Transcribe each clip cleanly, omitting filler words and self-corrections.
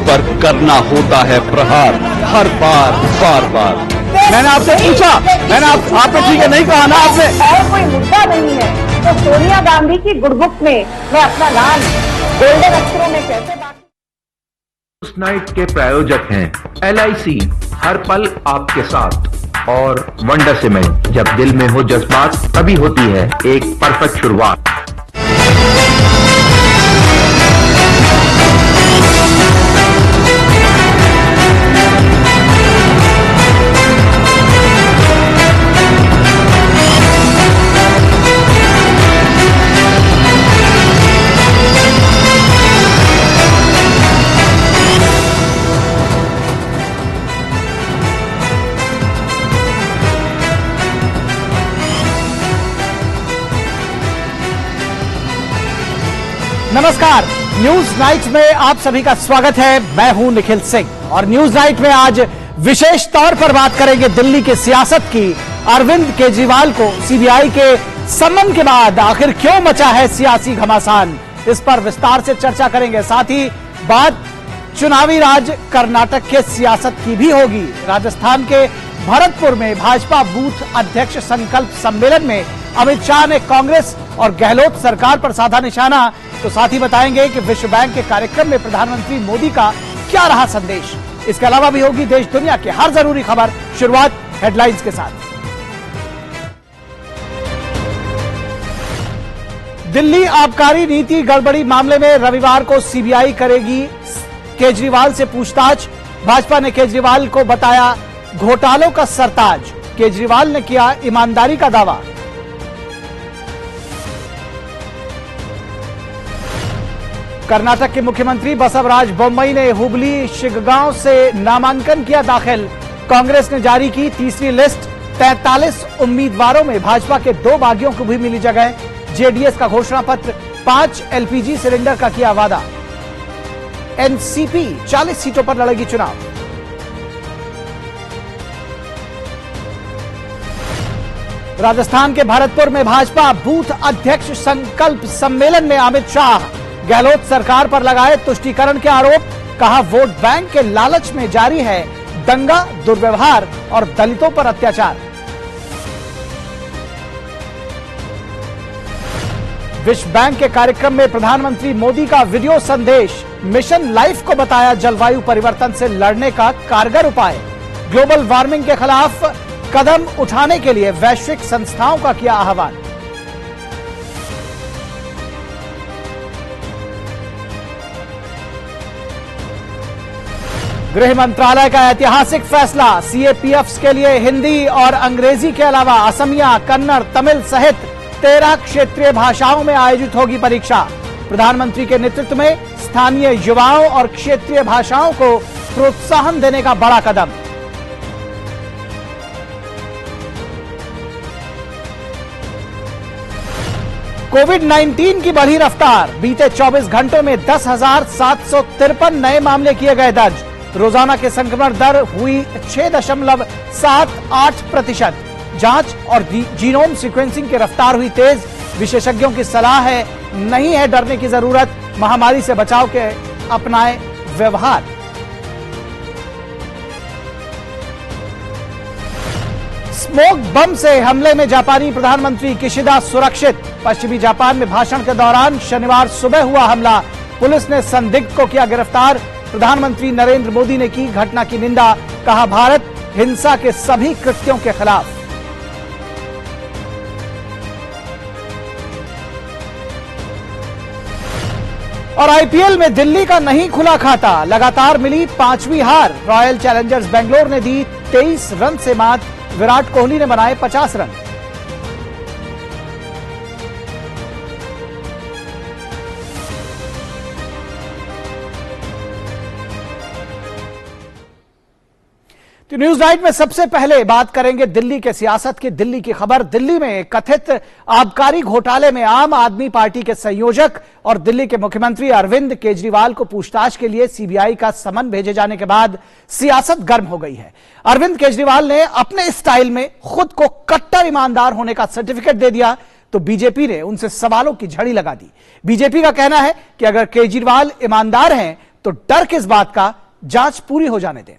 पर करना होता है प्रहार, हर बार बार बार। मैंने आपसे पूछा, आपने ठीक है नहीं कहा ना आपने। और कोई मुद्दा नहीं है तो सोनिया गांधी की गुडबुक में मैं अपना नाम गोल्डन अक्षरों में कैसे न्यूज नाइट के प्रायोजक हैं LIC, हर पल आपके साथ, और वंडर सीमेंट। जब दिल में हो जज्बात तभी होती है एक परफेक्ट शुरुआत। नमस्कार, न्यूज नाइट में आप सभी का स्वागत है। मैं हूं निखिल सिंह और न्यूज नाइट में आज विशेष तौर पर बात करेंगे दिल्ली की सियासत की। अरविंद केजरीवाल को सीबीआई के सम्मन के बाद आखिर क्यों मचा है सियासी घमासान, इस पर विस्तार से चर्चा करेंगे। साथ ही बात चुनावी राज कर्नाटक के सियासत की भी होगी। राजस्थान के भरतपुर में भाजपा बूथ अध्यक्ष संकल्प सम्मेलन में अमित शाह ने कांग्रेस और गहलोत सरकार पर साधा निशाना। तो साथ ही बताएंगे कि विश्व बैंक के कार्यक्रम में प्रधानमंत्री मोदी का क्या रहा संदेश। इसके अलावा भी होगी देश दुनिया की हर जरूरी खबर। शुरुआत हेडलाइंस के साथ। दिल्ली आबकारी नीति गड़बड़ी मामले में रविवार को सीबीआई करेगी केजरीवाल से पूछताछ। भाजपा ने केजरीवाल को बताया घोटालों का सरताज। केजरीवाल ने किया ईमानदारी का दावा। कर्नाटक के मुख्यमंत्री बसवराज बोम्मई ने हुबली शिगगांव से नामांकन किया दाखिल। कांग्रेस ने जारी की तीसरी लिस्ट। 43 उम्मीदवारों में भाजपा के 2 बागियों को भी मिली जगह। जेडीएस का घोषणा पत्र। 5 LPG सिलेंडर का किया वादा। एनसीपी 40 सीटों पर लड़ेगी चुनाव। राजस्थान के भरतपुर में भाजपा बूथ अध्यक्ष संकल्प सम्मेलन में अमित शाह गहलोत सरकार पर लगाए तुष्टीकरण के आरोप। कहा वोट बैंक के लालच में जारी है दंगा, दुर्व्यवहार और दलितों पर अत्याचार। विश्व बैंक के कार्यक्रम में प्रधानमंत्री मोदी का वीडियो संदेश। मिशन लाइफ को बताया जलवायु परिवर्तन से लड़ने का कारगर उपाय। ग्लोबल वार्मिंग के खिलाफ कदम उठाने के लिए वैश्विक संस्थाओं का किया आह्वान। गृह मंत्रालय का ऐतिहासिक फैसला। CAPFs के लिए हिंदी और अंग्रेजी के अलावा असमिया, कन्नड़, तमिल सहित 13 क्षेत्रीय भाषाओं में आयोजित होगी परीक्षा। प्रधानमंत्री के नेतृत्व में स्थानीय युवाओं और क्षेत्रीय भाषाओं को प्रोत्साहन देने का बड़ा कदम। कोविड-19 की बढ़ी रफ्तार। बीते 24 घंटों में 10,753 नए मामले किए गए दर्ज। रोजाना के संक्रमण दर हुई 6.78%। जांच और जीनोम सीक्वेंसिंग की रफ्तार हुई तेज। विशेषज्ञों की सलाह है नहीं है डरने की जरूरत, महामारी से बचाव के अपनाए व्यवहार। स्मोक बम से हमले में जापानी प्रधानमंत्री किशिदा सुरक्षित। पश्चिमी जापान में भाषण के दौरान शनिवार सुबह हुआ हमला। पुलिस ने संदिग्ध को किया गिरफ्तार। प्रधानमंत्री नरेंद्र मोदी ने की घटना की निंदा। कहा भारत हिंसा के सभी कृत्यों के खिलाफ। और IPL में दिल्ली का नहीं खुला खाता। लगातार मिली 5वीं हार। रॉयल चैलेंजर्स बेंगलोर ने दी 23 रन से मात। विराट कोहली ने बनाए 50 रन। तो न्यूज नाइट में सबसे पहले बात करेंगे दिल्ली के सियासत की। दिल्ली की खबर। दिल्ली में कथित आबकारी घोटाले में आम आदमी पार्टी के संयोजक और दिल्ली के मुख्यमंत्री अरविंद केजरीवाल को पूछताछ के लिए सीबीआई का समन भेजे जाने के बाद सियासत गर्म हो गई है। अरविंद केजरीवाल ने अपने स्टाइल में खुद को कट्टर ईमानदार होने का सर्टिफिकेट दे दिया तो बीजेपी ने उनसे सवालों की झड़ी लगा दी। बीजेपी का कहना है कि अगर केजरीवाल ईमानदार हैं तो डर किस बात का, जांच पूरी हो जाने दें।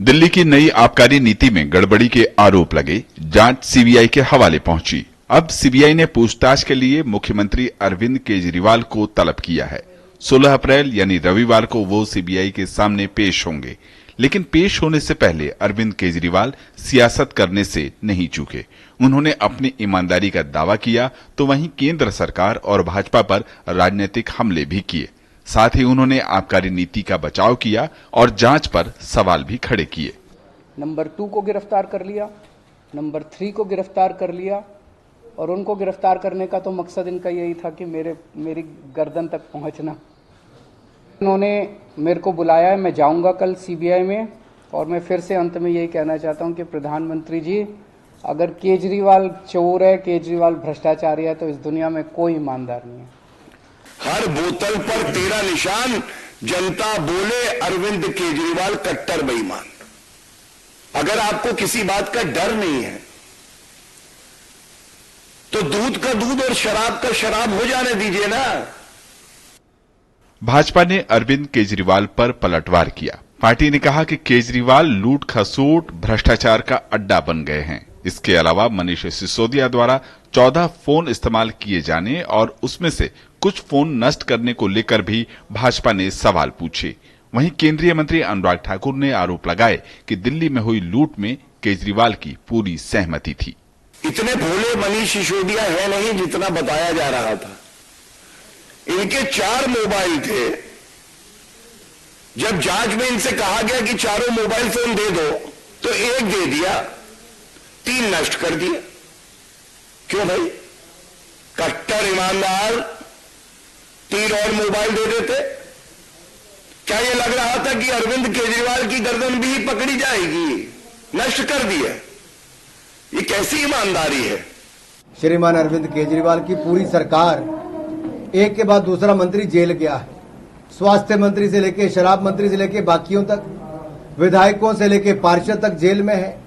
दिल्ली की नई आबकारी नीति में गड़बड़ी के आरोप लगे, जांच सीबीआई के हवाले पहुंची। अब सीबीआई ने पूछताछ के लिए मुख्यमंत्री अरविंद केजरीवाल को तलब किया है। 16 अप्रैल यानी रविवार को वो सीबीआई के सामने पेश होंगे, लेकिन पेश होने से पहले अरविंद केजरीवाल सियासत करने से नहीं चूके। उन्होंने अपनी ईमानदारी का दावा किया तो वहीं केंद्र सरकार और भाजपा पर राजनीतिक हमले भी किए। साथ ही उन्होंने आबकारी नीति का बचाव किया और जांच पर सवाल भी खड़े किए। नंबर 2 को गिरफ्तार कर लिया, नंबर 3 को गिरफ्तार कर लिया, और उनको गिरफ्तार करने का तो मकसद इनका यही था कि मेरी गर्दन तक पहुंचना। उन्होंने मेरे को बुलाया है, मैं जाऊंगा कल सीबीआई में, और मैं फिर से अंत में यही कहना चाहता हूं कि प्रधानमंत्री जी, अगर केजरीवाल चोर है, केजरीवाल भ्रष्टाचारी है, तो इस दुनिया में कोई ईमानदार नहीं है। हर बोतल पर तेरा निशान, जनता बोले अरविंद केजरीवाल कट्टर बेईमान। अगर आपको किसी बात का डर नहीं है तो दूध का दूध और शराब का शराब हो जाने दीजिए ना। भाजपा ने अरविंद केजरीवाल पर पलटवार किया। पार्टी ने कहा कि केजरीवाल लूट खसोट भ्रष्टाचार का अड्डा बन गए हैं। इसके अलावा मनीष सिसोदिया द्वारा 14 फोन इस्तेमाल किए जाने और उसमें से कुछ फोन नष्ट करने को लेकर भी भाजपा ने सवाल पूछे। वहीं केंद्रीय मंत्री अनुराग ठाकुर ने आरोप लगाए कि दिल्ली में हुई लूट में केजरीवाल की पूरी सहमति थी। इतने भोले मनीष सिसोदिया है नहीं जितना बताया जा रहा था। इनके 4 मोबाइल थे। जब जांच में इनसे कहा गया कि चारों मोबाइल फोन दे दो तो 1 दे दिया, 3 नष्ट कर दिया। क्यों भाई? कट्टर ईमानदार 3 और मोबाइल दे देते। क्या यह लग रहा था कि अरविंद केजरीवाल की गर्दन भी पकड़ी जाएगी? नष्ट कर दिया। ये कैसी ईमानदारी है? श्रीमान अरविंद केजरीवाल की पूरी सरकार, एक के बाद दूसरा मंत्री जेल गया है। स्वास्थ्य मंत्री से लेके शराब मंत्री से लेके बाकियों तक, विधायकों से लेके पार्षद तक जेल में है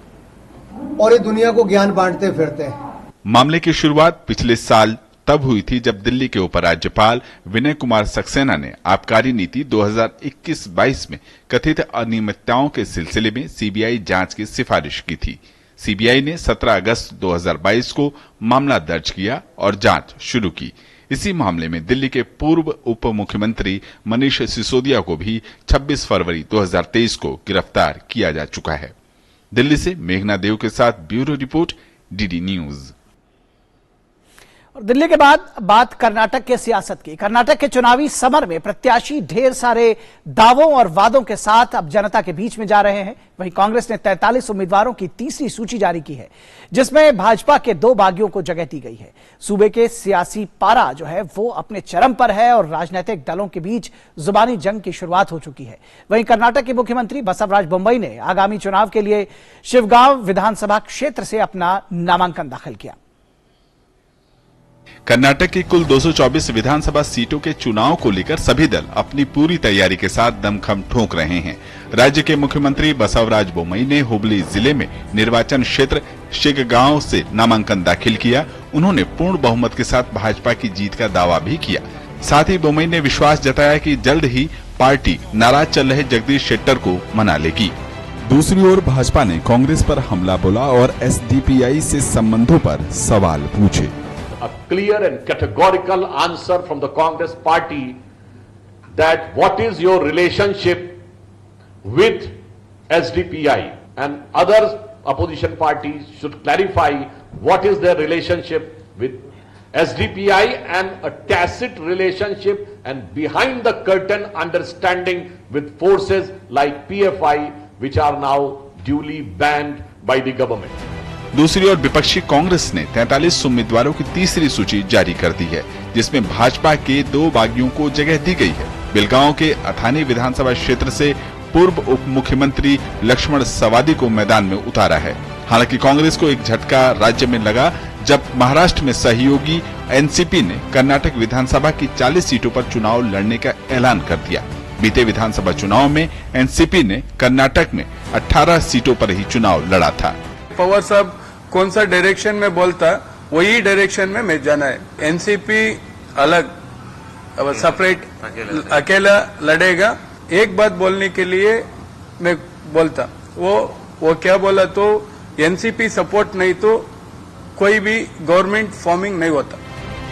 और ये दुनिया को ज्ञान बांटते फिरते हैं। मामले की शुरुआत पिछले साल तब हुई थी जब दिल्ली के उपराज्यपाल विनय कुमार सक्सेना ने आबकारी नीति 2021-22 में कथित अनियमितताओं के सिलसिले में सीबीआई जांच की सिफारिश की थी। सीबीआई ने 17 अगस्त 2022 को मामला दर्ज किया और जांच शुरू की। इसी मामले में दिल्ली के पूर्व उप मुख्यमंत्री मनीष सिसोदिया को भी 26 फरवरी 2023 को गिरफ्तार किया जा चुका है। दिल्ली से मेघना देव के साथ ब्यूरो रिपोर्ट, डीडी न्यूज। और दिल्ली के बाद बात कर्नाटक के सियासत की। कर्नाटक के चुनावी समर में प्रत्याशी ढेर सारे दावों और वादों के साथ अब जनता के बीच में जा रहे हैं। वहीं कांग्रेस ने 43 उम्मीदवारों की तीसरी सूची जारी की है, जिसमें भाजपा के 2 बागियों को जगह दी गई है। सूबे के सियासी पारा जो है वो अपने चरम पर है और राजनीतिक दलों के बीच जुबानी जंग की शुरुआत हो चुकी है। वहीं कर्नाटक के मुख्यमंत्री बसवराज बोम्मई ने आगामी चुनाव के लिए शिवगांव विधानसभा क्षेत्र से अपना नामांकन दाखिल किया। कर्नाटक की कुल 224 विधानसभा सीटों के चुनाव को लेकर सभी दल अपनी पूरी तैयारी के साथ दमखम ठोक रहे हैं। राज्य के मुख्यमंत्री बसवराज बोम्मई ने हुबली जिले में निर्वाचन क्षेत्र शिवगांव से नामांकन दाखिल किया। उन्होंने पूर्ण बहुमत के साथ भाजपा की जीत का दावा भी किया। साथ ही बोम्मई ने विश्वास जताया कि जल्द ही पार्टी नाराज चल रहे जगदीश शेट्टर को मना लेगी। दूसरी ओर भाजपा ने कांग्रेस पर हमला बोला और एसडीपीआई से संबंधों पर सवाल पूछे। A clear and categorical answer from the Congress party that what is your relationship with SDPI, and other opposition parties should clarify what is their relationship with SDPI, and a tacit relationship and behind the curtain understanding with forces like PFI which are now duly banned by the government. दूसरी ओर विपक्षी कांग्रेस ने 43 उम्मीदवारों की तीसरी सूची जारी कर दी है, जिसमें भाजपा के 2 बागियों को जगह दी गई है। बेलगांव के अथानी विधानसभा क्षेत्र से पूर्व उप मुख्यमंत्री लक्ष्मण सवादी को मैदान में उतारा है। हालांकि कांग्रेस को एक झटका राज्य में लगा जब महाराष्ट्र में सहयोगी एनसीपी ने कर्नाटक विधानसभा की 40 सीटों पर चुनाव लड़ने का ऐलान कर दिया। बीते विधानसभा चुनाव में एनसीपी ने कर्नाटक में 18 सीटों पर ही चुनाव लड़ा था। पवार साहब कौन सा डायरेक्शन में बोलता वही डायरेक्शन में मैं जाना है। एनसीपी अलग, अब सेपरेट अकेला लड़ेगा। एक बात बोलने के लिए मैं बोलता, वो क्या बोला, तो एनसीपी सपोर्ट नहीं तो कोई भी गवर्नमेंट फॉर्मिंग नहीं होता।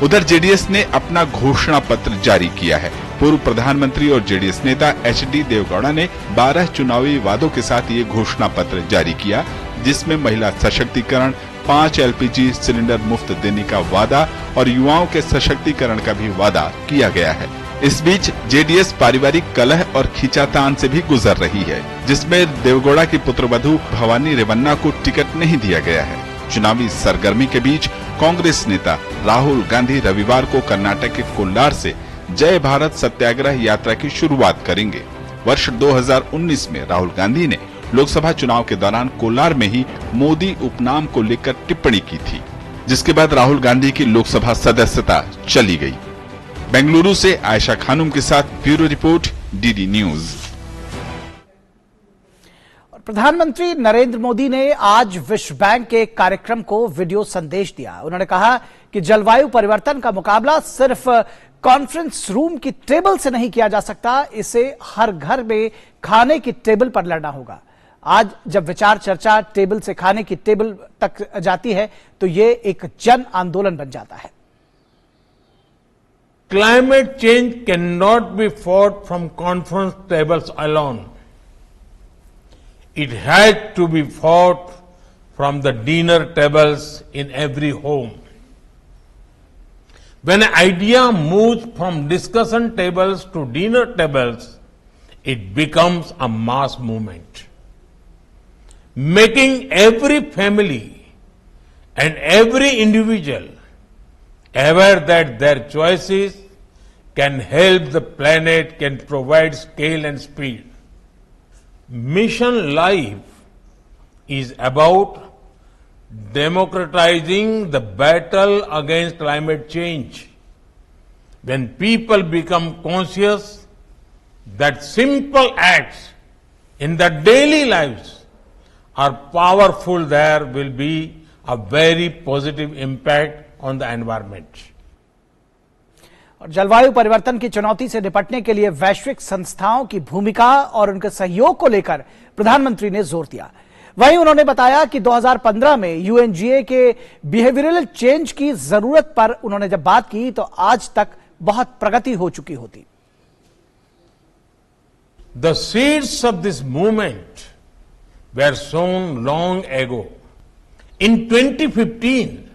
उधर जेडीएस ने अपना घोषणा पत्र जारी किया है। पूर्व प्रधानमंत्री और जेडीएस नेता एचडी देवेगौड़ा ने 12 चुनावी वादों के साथ ये घोषणा पत्र जारी किया, जिसमें महिला सशक्तिकरण, 5 एलपीजी सिलेंडर मुफ्त देने का वादा और युवाओं के सशक्तिकरण का भी वादा किया गया है। इस बीच जेडीएस पारिवारिक कलह और खींचातान से भी गुजर रही है, जिसमें देवेगौड़ा की पुत्रवधू भवानी रेवन्ना को टिकट नहीं दिया गया है। चुनावी सरगर्मी के बीच कांग्रेस नेता राहुल गांधी रविवार को कर्नाटक के कोल्लार से जय भारत सत्याग्रह यात्रा की शुरुआत करेंगे। वर्ष 2019 में राहुल गांधी ने लोकसभा चुनाव के दौरान कोलार में ही मोदी उपनाम को लेकर टिप्पणी की थी, जिसके बाद राहुल गांधी की लोकसभा सदस्यता चली गई। बेंगलुरु से आयशा खानुम के साथ ब्यूरो रिपोर्ट, डीडी न्यूज। प्रधानमंत्री नरेंद्र मोदी ने आज विश्व बैंक के कार्यक्रम को वीडियो संदेश दिया। उन्होंने कहा कि जलवायु परिवर्तन का मुकाबला सिर्फ कॉन्फ्रेंस रूम की टेबल से नहीं किया जा सकता, इसे हर घर में खाने की टेबल पर लड़ना होगा। आज जब विचार चर्चा टेबल से खाने की टेबल तक जाती है तो ये एक जन आंदोलन बन जाता है। Climate change cannot be fought from conference tables alone. It has to be fought from the dinner tables in every home. When an idea moves from discussion tables to dinner tables, it becomes a mass movement. Making every family and every individual aware that their choices can help the planet, can provide scale and speed. Mission Life is about democratizing the battle against climate change. When people become conscious that simple acts in their daily lives are powerful, there will be a very positive impact on the environment. और जलवायु परिवर्तन की चुनौती से निपटने के लिए वैश्विक संस्थाओं की भूमिका और उनके सहयोग को लेकर प्रधानमंत्री ने जोर दिया। वहीं उन्होंने बताया कि 2015 में यूएनजीए के बिहेवियरल चेंज की जरूरत पर उन्होंने जब बात की तो आज तक बहुत प्रगति हो चुकी होती। The seeds of this movement were sown long ago. In 2015,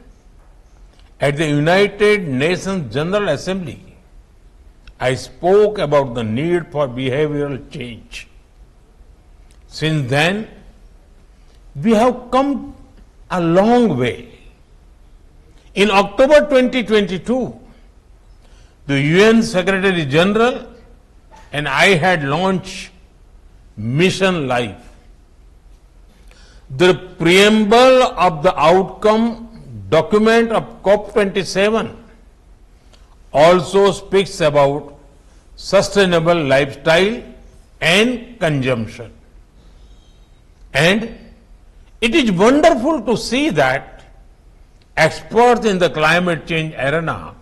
at the United Nations General Assembly, I spoke about the need for behavioral change. Since then, we have come a long way. In October 2022, the UN Secretary General and I had launched Mission Life. The preamble of the outcome document of COP27 also speaks about sustainable lifestyle and consumption. And it is wonderful to see that experts in the climate change arena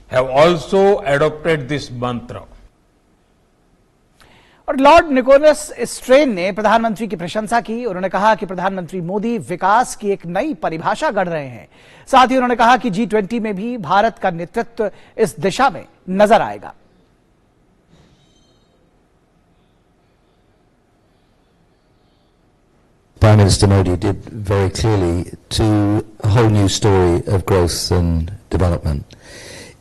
have also adopted this mantra. और Lord Nicholas strain ने प्रधानमंत्री की प्रशंसा की। उन्होंने कहा कि प्रधानमंत्री मोदी विकास की एक नई परिभाषा गढ़ रहे हैं। साथ ही उन्होंने कहा कि G20 में भी भारत का नेतृत्व इस दिशा में नजर आएगा। Prime Minister Modi did very clearly to a whole new story of growth and development.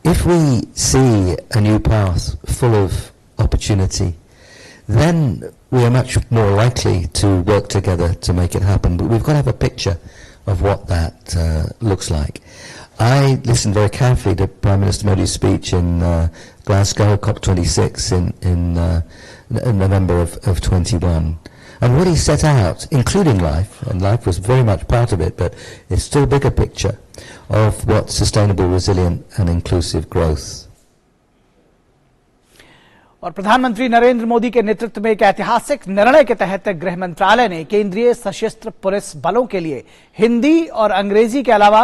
If we see a new path full of opportunity, then we are much more likely to work together to make it happen. But we've got to have a picture of what that looks like. I listened very carefully to Prime Minister Modi's speech in Glasgow, COP26 in November of 21. And what he set out, including life, and life was very much part of it, but it's still a bigger picture of what sustainable, resilient and inclusive growth. और प्रधानमंत्री नरेंद्र मोदी के नेतृत्व में एक ऐतिहासिक निर्णय के तहत गृह मंत्रालय ने केंद्रीय सशस्त्र पुलिस बलों के लिए हिंदी और अंग्रेजी के अलावा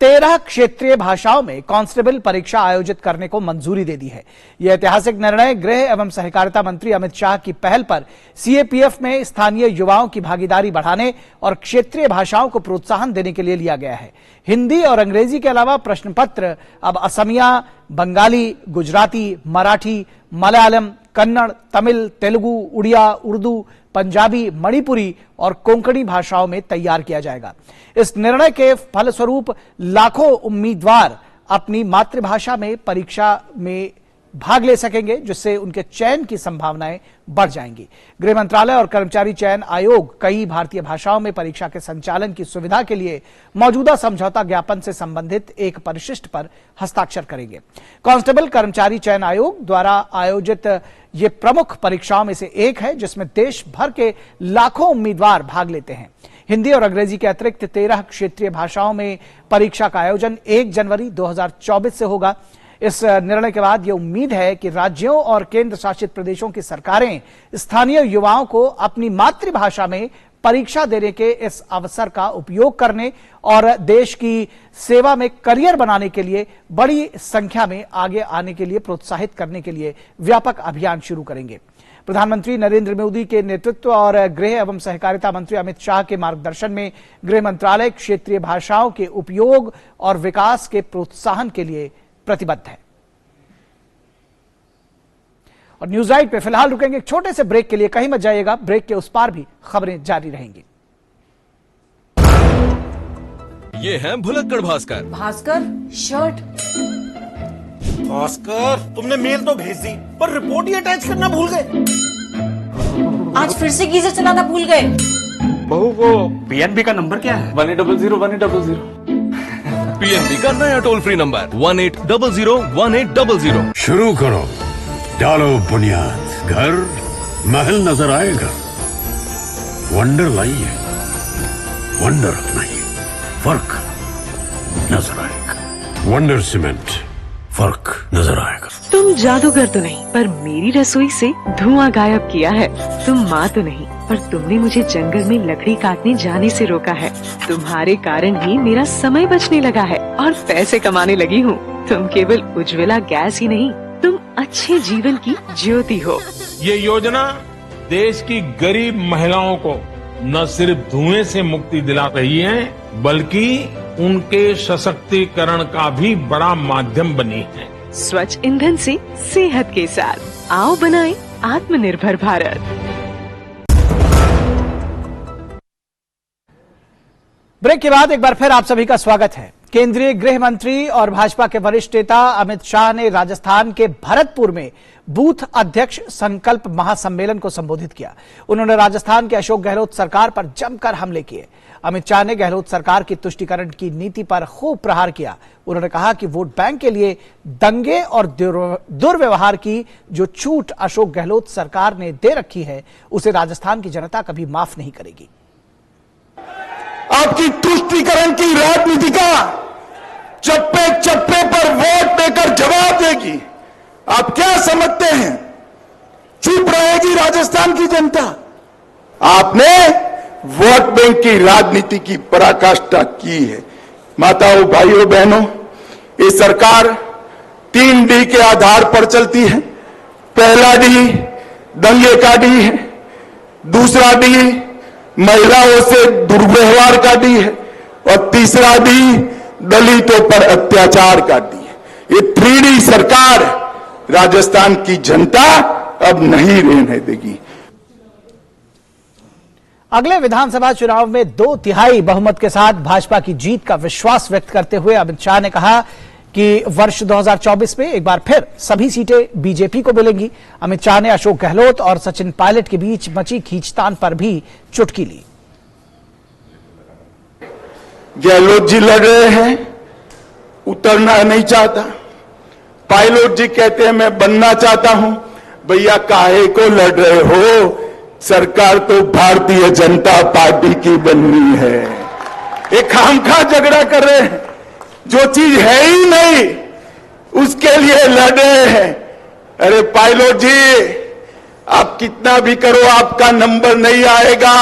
13 क्षेत्रीय भाषाओं में कांस्टेबल परीक्षा आयोजित करने को मंजूरी दे दी है। यह ऐतिहासिक निर्णय गृह एवं सहकारिता मंत्री अमित शाह की पहल पर सीएपीएफ में स्थानीय युवाओं की भागीदारी बढ़ाने और क्षेत्रीय भाषाओं को प्रोत्साहन देने के लिए लिया गया है। हिंदी और अंग्रेजी के अलावा प्रश्न पत्र अब असमिया, बंगाली, गुजराती, मराठी, मलयालम, कन्नड़, तमिल, तेलुगु, उड़िया, उर्दू, पंजाबी, मणिपुरी और कोंकणी भाषाओं में तैयार किया जाएगा। इस निर्णय के फलस्वरूप लाखों उम्मीदवार अपनी मातृभाषा में परीक्षा में भाग ले सकेंगे, जिससे उनके चयन की संभावनाएं बढ़ जाएंगी। गृह मंत्रालय और कर्मचारी चयन आयोग कई भारतीय भाषाओं में परीक्षा के संचालन की सुविधा के लिए मौजूदा समझौता ज्ञापन से संबंधित एक परिशिष्ट पर हस्ताक्षर करेंगे। कांस्टेबल कर्मचारी चयन आयोग द्वारा आयोजित ये प्रमुख परीक्षाओं में से एक है, जिसमें देश भर के लाखों उम्मीदवार भाग लेते हैं। हिंदी और अंग्रेजी के अतिरिक्त 13 क्षेत्रीय भाषाओं में परीक्षा का आयोजन 1 जनवरी 2024 से होगा। इस निर्णय के बाद यह उम्मीद है कि राज्यों और केंद्र शासित प्रदेशों की सरकारें स्थानीय युवाओं को अपनी मातृभाषा में परीक्षा देने के इस अवसर का उपयोग करने और देश की सेवा में करियर बनाने के लिए बड़ी संख्या में आगे आने के लिए प्रोत्साहित करने के लिए व्यापक अभियान शुरू करेंगे। प्रधानमंत्री नरेंद्र मोदी के नेतृत्व और गृह एवं सहकारिता मंत्री अमित शाह के मार्गदर्शन में गृह मंत्रालय क्षेत्रीय भाषाओं के उपयोग और विकास के प्रोत्साहन के लिए प्रतिबद्ध है। और न्यूज राइट पे फिलहाल रुकेंगे एक छोटे से ब्रेक के लिए, कहीं मत जाइएगा। ब्रेक के उस पार भी खबरें जारी रहेंगी। ये है भुलक्कड़ भास्कर। भास्कर शर्ट। भास्कर तुमने मेल तो भेज दी, पर रिपोर्ट ही अटैच करना भूल गए। आज फिर से गीजर चलाना भूल गए। बहू वो पीएनबी का नंबर क्या है? 1800 पीएनबी का नया टोल फ्री नंबर 1800 शुरू करो, डालो बुनियाद, घर महल नजर आएगा। वंडर लाइए, वंडर अपनाइए, फर्क नजर आएगा। वंडर सीमेंट, फर्क नजर आएगा। तुम जादूगर तो नहीं, पर मेरी रसोई से धुआं गायब किया है। तुम माँ तो नहीं, पर तुमने मुझे जंगल में लकड़ी काटने जाने से रोका है। तुम्हारे कारण ही मेरा समय बचने लगा है और पैसे कमाने लगी हूँ। तुम केवल उज्ज्वला गैस ही नहीं, तुम अच्छे जीवन की ज्योति हो। ये योजना देश की गरीब महिलाओं को न सिर्फ धुएं से मुक्ति दिला रही है, बल्कि उनके सशक्तिकरण का भी बड़ा माध्यम बनी है। स्वच्छ ईंधन से सेहत के साथ आओ बनाएं आत्मनिर्भर भारत। ब्रेक के बाद एक बार फिर आप सभी का स्वागत है। केंद्रीय गृह मंत्री और भाजपा के वरिष्ठ नेता अमित शाह ने राजस्थान के भरतपुर में बूथ अध्यक्ष संकल्प महासम्मेलन को संबोधित किया। उन्होंने राजस्थान के अशोक गहलोत सरकार पर जमकर हमले किए। अमित शाह ने गहलोत सरकार की तुष्टीकरण की नीति पर खूब प्रहार किया। उन्होंने कहा कि वोट बैंक के लिए दंगे और दुर्व्यवहार की जो छूट अशोक गहलोत सरकार ने दे रखी है, उसे राजस्थान की जनता कभी माफ नहीं करेगी। आपकी तुष्टीकरण की राजनीति का चप्पे चप्पे पर वोट देकर जवाब देगी। आप क्या समझते हैं चुप रहेगी राजस्थान की जनता? आपने वोट बैंक की राजनीति की पराकाष्ठा की है। माताओं, भाइयों, बहनों, ये सरकार 3 डी के आधार पर चलती है। पहला डी दंगे का डी है, दूसरा डी महिलाओं से दुर्व्यवहार का डी है और तीसरा डी दलितों पर अत्याचार का डी है। ये 3D सरकार राजस्थान की जनता अब नहीं रहने देगी। अगले विधानसभा चुनाव में 2/3 बहुमत के साथ भाजपा की जीत का विश्वास व्यक्त करते हुए अमित शाह ने कहा कि वर्ष 2024 में एक बार फिर सभी सीटें बीजेपी को मिलेंगी। अमित शाह ने अशोक गहलोत और सचिन पायलट के बीच मची खींचतान पर भी चुटकी ली। गहलोत जी लड़ रहे हैं, उतरना नहीं चाहता। पायलट जी कहते हैं मैं बनना चाहता हूं। भैया काहे को लड़ रहे हो? सरकार तो भारतीय जनता पार्टी की बननी है। एक खामखा झगड़ा कर रहे हैं, जो चीज है ही नहीं उसके लिए लड़ रहे हैं। अरे पायलट जी, आप कितना भी करो आपका नंबर नहीं आएगा।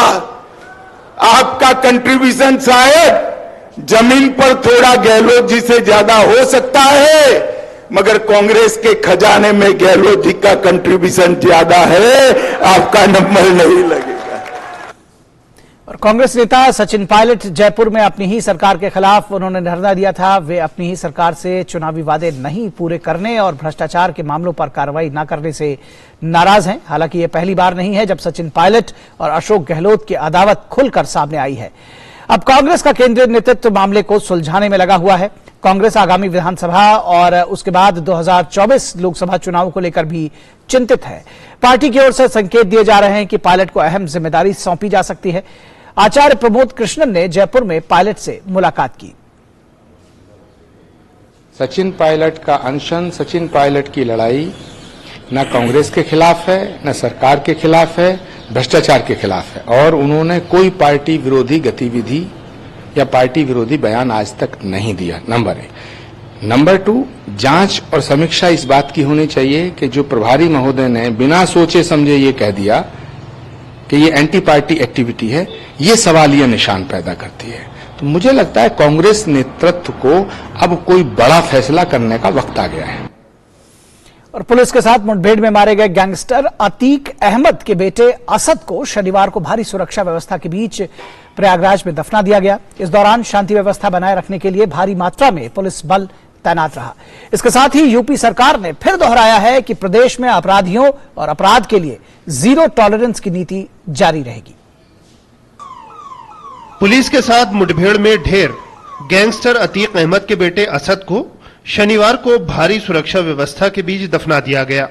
आपका कंट्रीब्यूशन शायद जमीन पर थोड़ा गहलोत जी से ज्यादा हो सकता है, मगर कांग्रेस के खजाने में गहलोत जी का कंट्रीब्यूशन ज्यादा है, आपका नंबर नहीं लगेगा। और कांग्रेस नेता सचिन पायलट जयपुर में अपनी ही सरकार के खिलाफ उन्होंने धरना दिया था। वे अपनी ही सरकार से चुनावी वादे नहीं पूरे करने और भ्रष्टाचार के मामलों पर कार्रवाई न करने से नाराज हैं। हालांकि ये पहली बार नहीं है जब सचिन पायलट और अशोक गहलोत की अदावत खुलकर सामने आई है। अब कांग्रेस का केंद्रीय नेतृत्व मामले को सुलझाने में लगा हुआ है। कांग्रेस आगामी विधानसभा और उसके बाद 2024 लोकसभा चुनाव को लेकर भी चिंतित है। पार्टी की ओर से संकेत दिए जा रहे हैं कि पायलट को अहम जिम्मेदारी सौंपी जा सकती है। आचार्य प्रमोद कृष्णन ने जयपुर में पायलट से मुलाकात की। सचिन पायलट का अनशन, सचिन पायलट की लड़ाई न कांग्रेस के खिलाफ है, न सरकार के खिलाफ है, भ्रष्टाचार के खिलाफ है। और उन्होंने कोई पार्टी विरोधी गतिविधि या पार्टी विरोधी बयान आज तक नहीं दिया, नंबर 1। नंबर 2, जांच और समीक्षा इस बात की होनी चाहिए कि जो प्रभारी महोदय ने बिना सोचे समझे ये कह दिया कि ये एंटी पार्टी एक्टिविटी है, ये सवालिया निशान पैदा करती है। तो मुझे लगता है कांग्रेस नेतृत्व को अब कोई बड़ा फैसला करने का वक्त आ गया है। और पुलिस के साथ मुठभेड़ में मारे गए गैंगस्टर अतीक अहमद के बेटे असद को शनिवार को भारी सुरक्षा व्यवस्था के बीच प्रयागराज में दफना दिया गया। इस दौरान शांति व्यवस्था बनाए रखने के लिए भारी मात्रा में पुलिस बल तैनात रहा। इसके साथ ही यूपी सरकार ने फिर दोहराया है कि प्रदेश में अपराधियों और अपराध के लिए जीरो टॉलरेंस की नीति जारी रहेगी। पुलिस के साथ मुठभेड़ में ढेर गैंगस्टर अतीक अहमद के बेटे असद को शनिवार को भारी सुरक्षा व्यवस्था के बीच दफना दिया गया।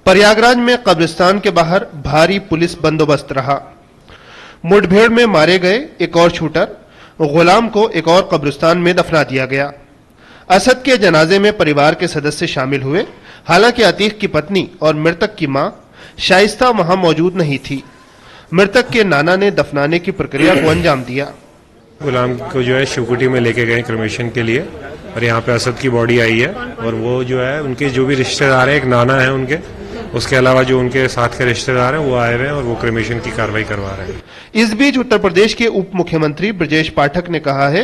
प्रयागराज में कब्रिस्तान के बाहर भारी पुलिस बंदोबस्त रहा। मुठभेड़ में मारे गए एक और शूटर गुलाम को एक और कब्रिस्तान में दफना दिया गया। असद के जनाजे में परिवार के सदस्य शामिल हुए। हालांकि अतीक की पत्नी और मृतक की मां शाइस्ता वहां मौजूद नहीं थी। मृतक के नाना ने दफनाने की प्रक्रिया को अंजाम दिया। गुलाम को जो है शिवकुटी में लेके गए क्रिमेशन के लिए और यहाँ पे असद की बॉडी आई है और वो जो है उनके जो भी रिश्तेदार हैं, एक नाना है उनके, उसके अलावा जो उनके साथ के रिश्तेदार हैं वो आए हुए हैं और वो क्रिमेशन की कार्रवाई करवा रहे हैं। इस बीच उत्तर प्रदेश के उप मुख्यमंत्री ब्रजेश पाठक ने कहा है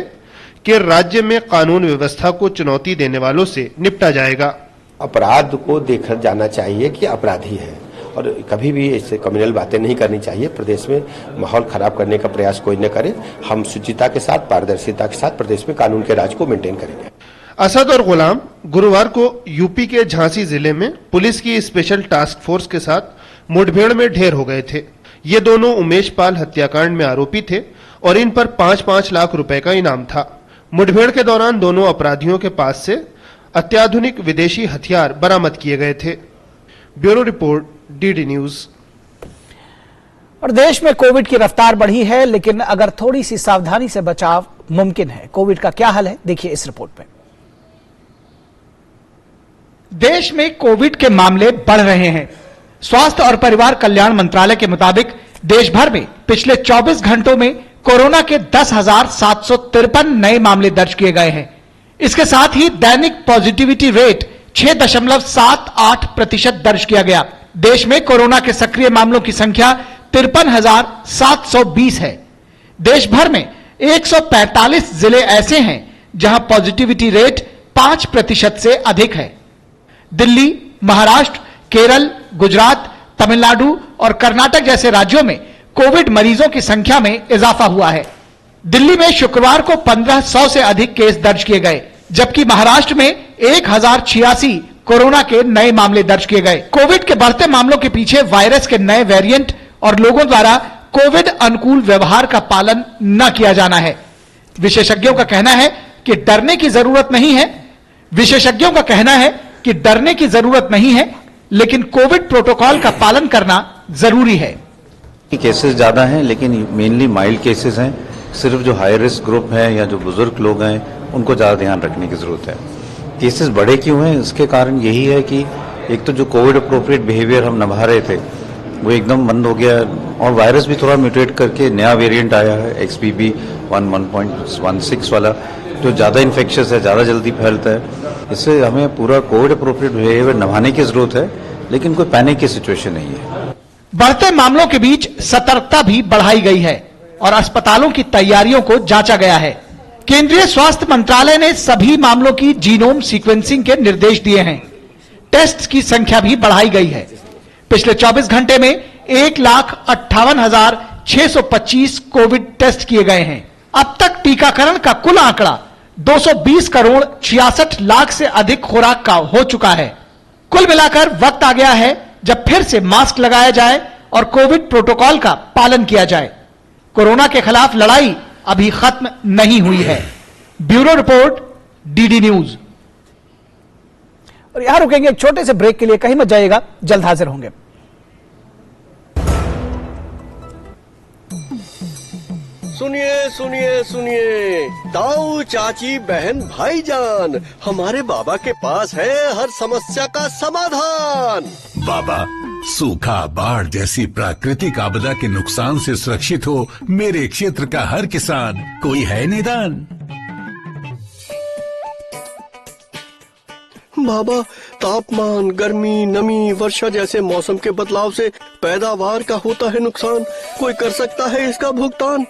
कि राज्य में कानून व्यवस्था को चुनौती देने वालों से निपटा जाएगा। अपराध को देखा जाना चाहिए कि अपराधी है और कभी भी ऐसे कम्युनल बातें नहीं करनी चाहिए। प्रदेश में माहौल खराब करने का प्रयास कोई न करे। हम शुचिता के साथ, पारदर्शिता के साथ प्रदेश में कानून के राज को मेंटेन करेंगे। असद और गुलाम गुरुवार को यूपी के झांसी जिले में पुलिस की स्पेशल टास्क फोर्स के साथ मुठभेड़ में ढेर हो गए थे। ये दोनों उमेश पाल हत्याकांड में आरोपी थे और इन पर 5-5 लाख रुपए का इनाम था। मुठभेड़ के दौरान दोनों अपराधियों के पास से अत्याधुनिक विदेशी हथियार बरामद किए गए थे। Bureau report, DD news. और देश में कोविड की रफ्तार बढ़ी है, लेकिन अगर थोड़ी सी सावधानी से बचाव मुमकिन है। कोविड का क्या हाल है, देखिए इस रिपोर्ट में। देश में कोविड के मामले बढ़ रहे हैं। स्वास्थ्य और परिवार कल्याण मंत्रालय के मुताबिक देश भर में पिछले 24 घंटों में कोरोना के 10,753 नए मामले दर्ज किए गए हैं। इसके साथ ही दैनिक पॉजिटिविटी रेट 6.78% दर्ज किया गया। देश में कोरोना के सक्रिय मामलों की संख्या 53,720 है। देश भर में 145 जिले ऐसे हैं जहां पॉजिटिविटी रेट 5% से अधिक है। दिल्ली, महाराष्ट्र, केरल, गुजरात, तमिलनाडु और कर्नाटक जैसे राज्यों में कोविड मरीजों की संख्या में इजाफा हुआ है। दिल्ली में शुक्रवार को 1500 से अधिक केस दर्ज किए गए, जबकि महाराष्ट्र में 1086 कोरोना के नए मामले दर्ज किए गए। कोविड के बढ़ते मामलों के पीछे वायरस के नए वेरिएंट और लोगों द्वारा कोविड अनुकूल व्यवहार का पालन न किया जाना है। विशेषज्ञों का कहना है कि डरने की जरूरत नहीं है। विशेषज्ञों का कहना है कि डरने की जरूरत नहीं है, लेकिन कोविड प्रोटोकॉल का पालन करना जरूरी है। केसेस ज्यादा हैं, लेकिन मेनली माइल्ड केसेस हैं। सिर्फ जो हाई रिस्क ग्रुप हैं या जो बुजुर्ग लोग हैं उनको ज्यादा ध्यान रखने की जरूरत है। केसेस बढ़े क्यों हैं, इसके कारण यही है कि एक तो जो कोविड अप्रोप्रिएट बिहेवियर हम निभा रहे थे वो एकदम बंद हो गया और वायरस भी थोड़ा म्यूटेट करके नया वेरिएंट आया है XBB 1.16 वाला, जो ज्यादा इन्फेक्शियस है, ज्यादा जल्दी फैलता है। इससे हमें पूरा कोविड अप्रोप्रिएट बिहेवियर निभाने की जरूरत है, लेकिन कोई पैनिक की सिचुएशन नहीं है। बढ़ते मामलों के बीच सतर्कता भी बढ़ाई गई है और अस्पतालों की तैयारियों को जांचा गया है। केंद्रीय स्वास्थ्य मंत्रालय ने सभी मामलों की जीनोम सीक्वेंसिंग के निर्देश दिए हैं। टेस्ट की संख्या भी बढ़ाई गई है। पिछले 24 घंटे में 1,58,625 कोविड टेस्ट किए गए हैं। अब तक टीकाकरण का कुल आंकड़ा 220 करोड़ 66 लाख से अधिक खुराक का हो चुका है। कुल मिलाकर वक्त आ गया है जब फिर से मास्क लगाया जाए और कोविड प्रोटोकॉल का पालन किया जाए। कोरोना के खिलाफ लड़ाई अभी खत्म नहीं हुई है। Bureau report, DD news. और यहां रुकेंगे एक छोटे से ब्रेक के लिए, कहीं मत जाइएगा, जल्द हाजिर होंगे। सुनिए सुनिए सुनिए, ताऊ चाची बहन भाईजान, हमारे बाबा के पास है हर समस्या का समाधान। बाबा, सूखा, बाढ़ जैसी प्राकृतिक आपदा के नुकसान से सुरक्षित हो मेरे क्षेत्र का हर किसान। कोई है निदान? बाबा, तापमान, गर्मी, नमी, वर्षा जैसे मौसम के बदलाव से पैदावार का होता है नुकसान। कोई कर सकता है इसका भुगतान?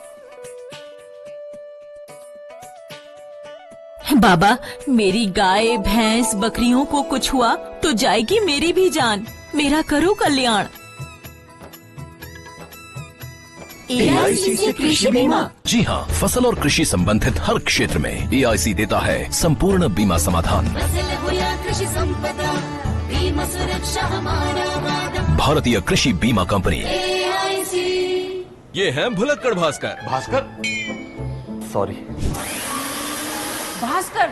बाबा, मेरी गाय, भैंस, बकरियों को कुछ हुआ तो जाएगी मेरी भी जान। मेरा करो कल्याण। एआईसी से कृषि बीमा। जी हाँ, फसल और कृषि संबंधित हर क्षेत्र में एआईसी देता है संपूर्ण बीमा समाधान। फसल हो या कृषि संपदा, बीमा सुरक्षा हमारा वादा। भारतीय कृषि बीमा कंपनी। एआईसी। ये है भुलक्कड़ भास्कर। भास्कर? सॉरी, भास्कर,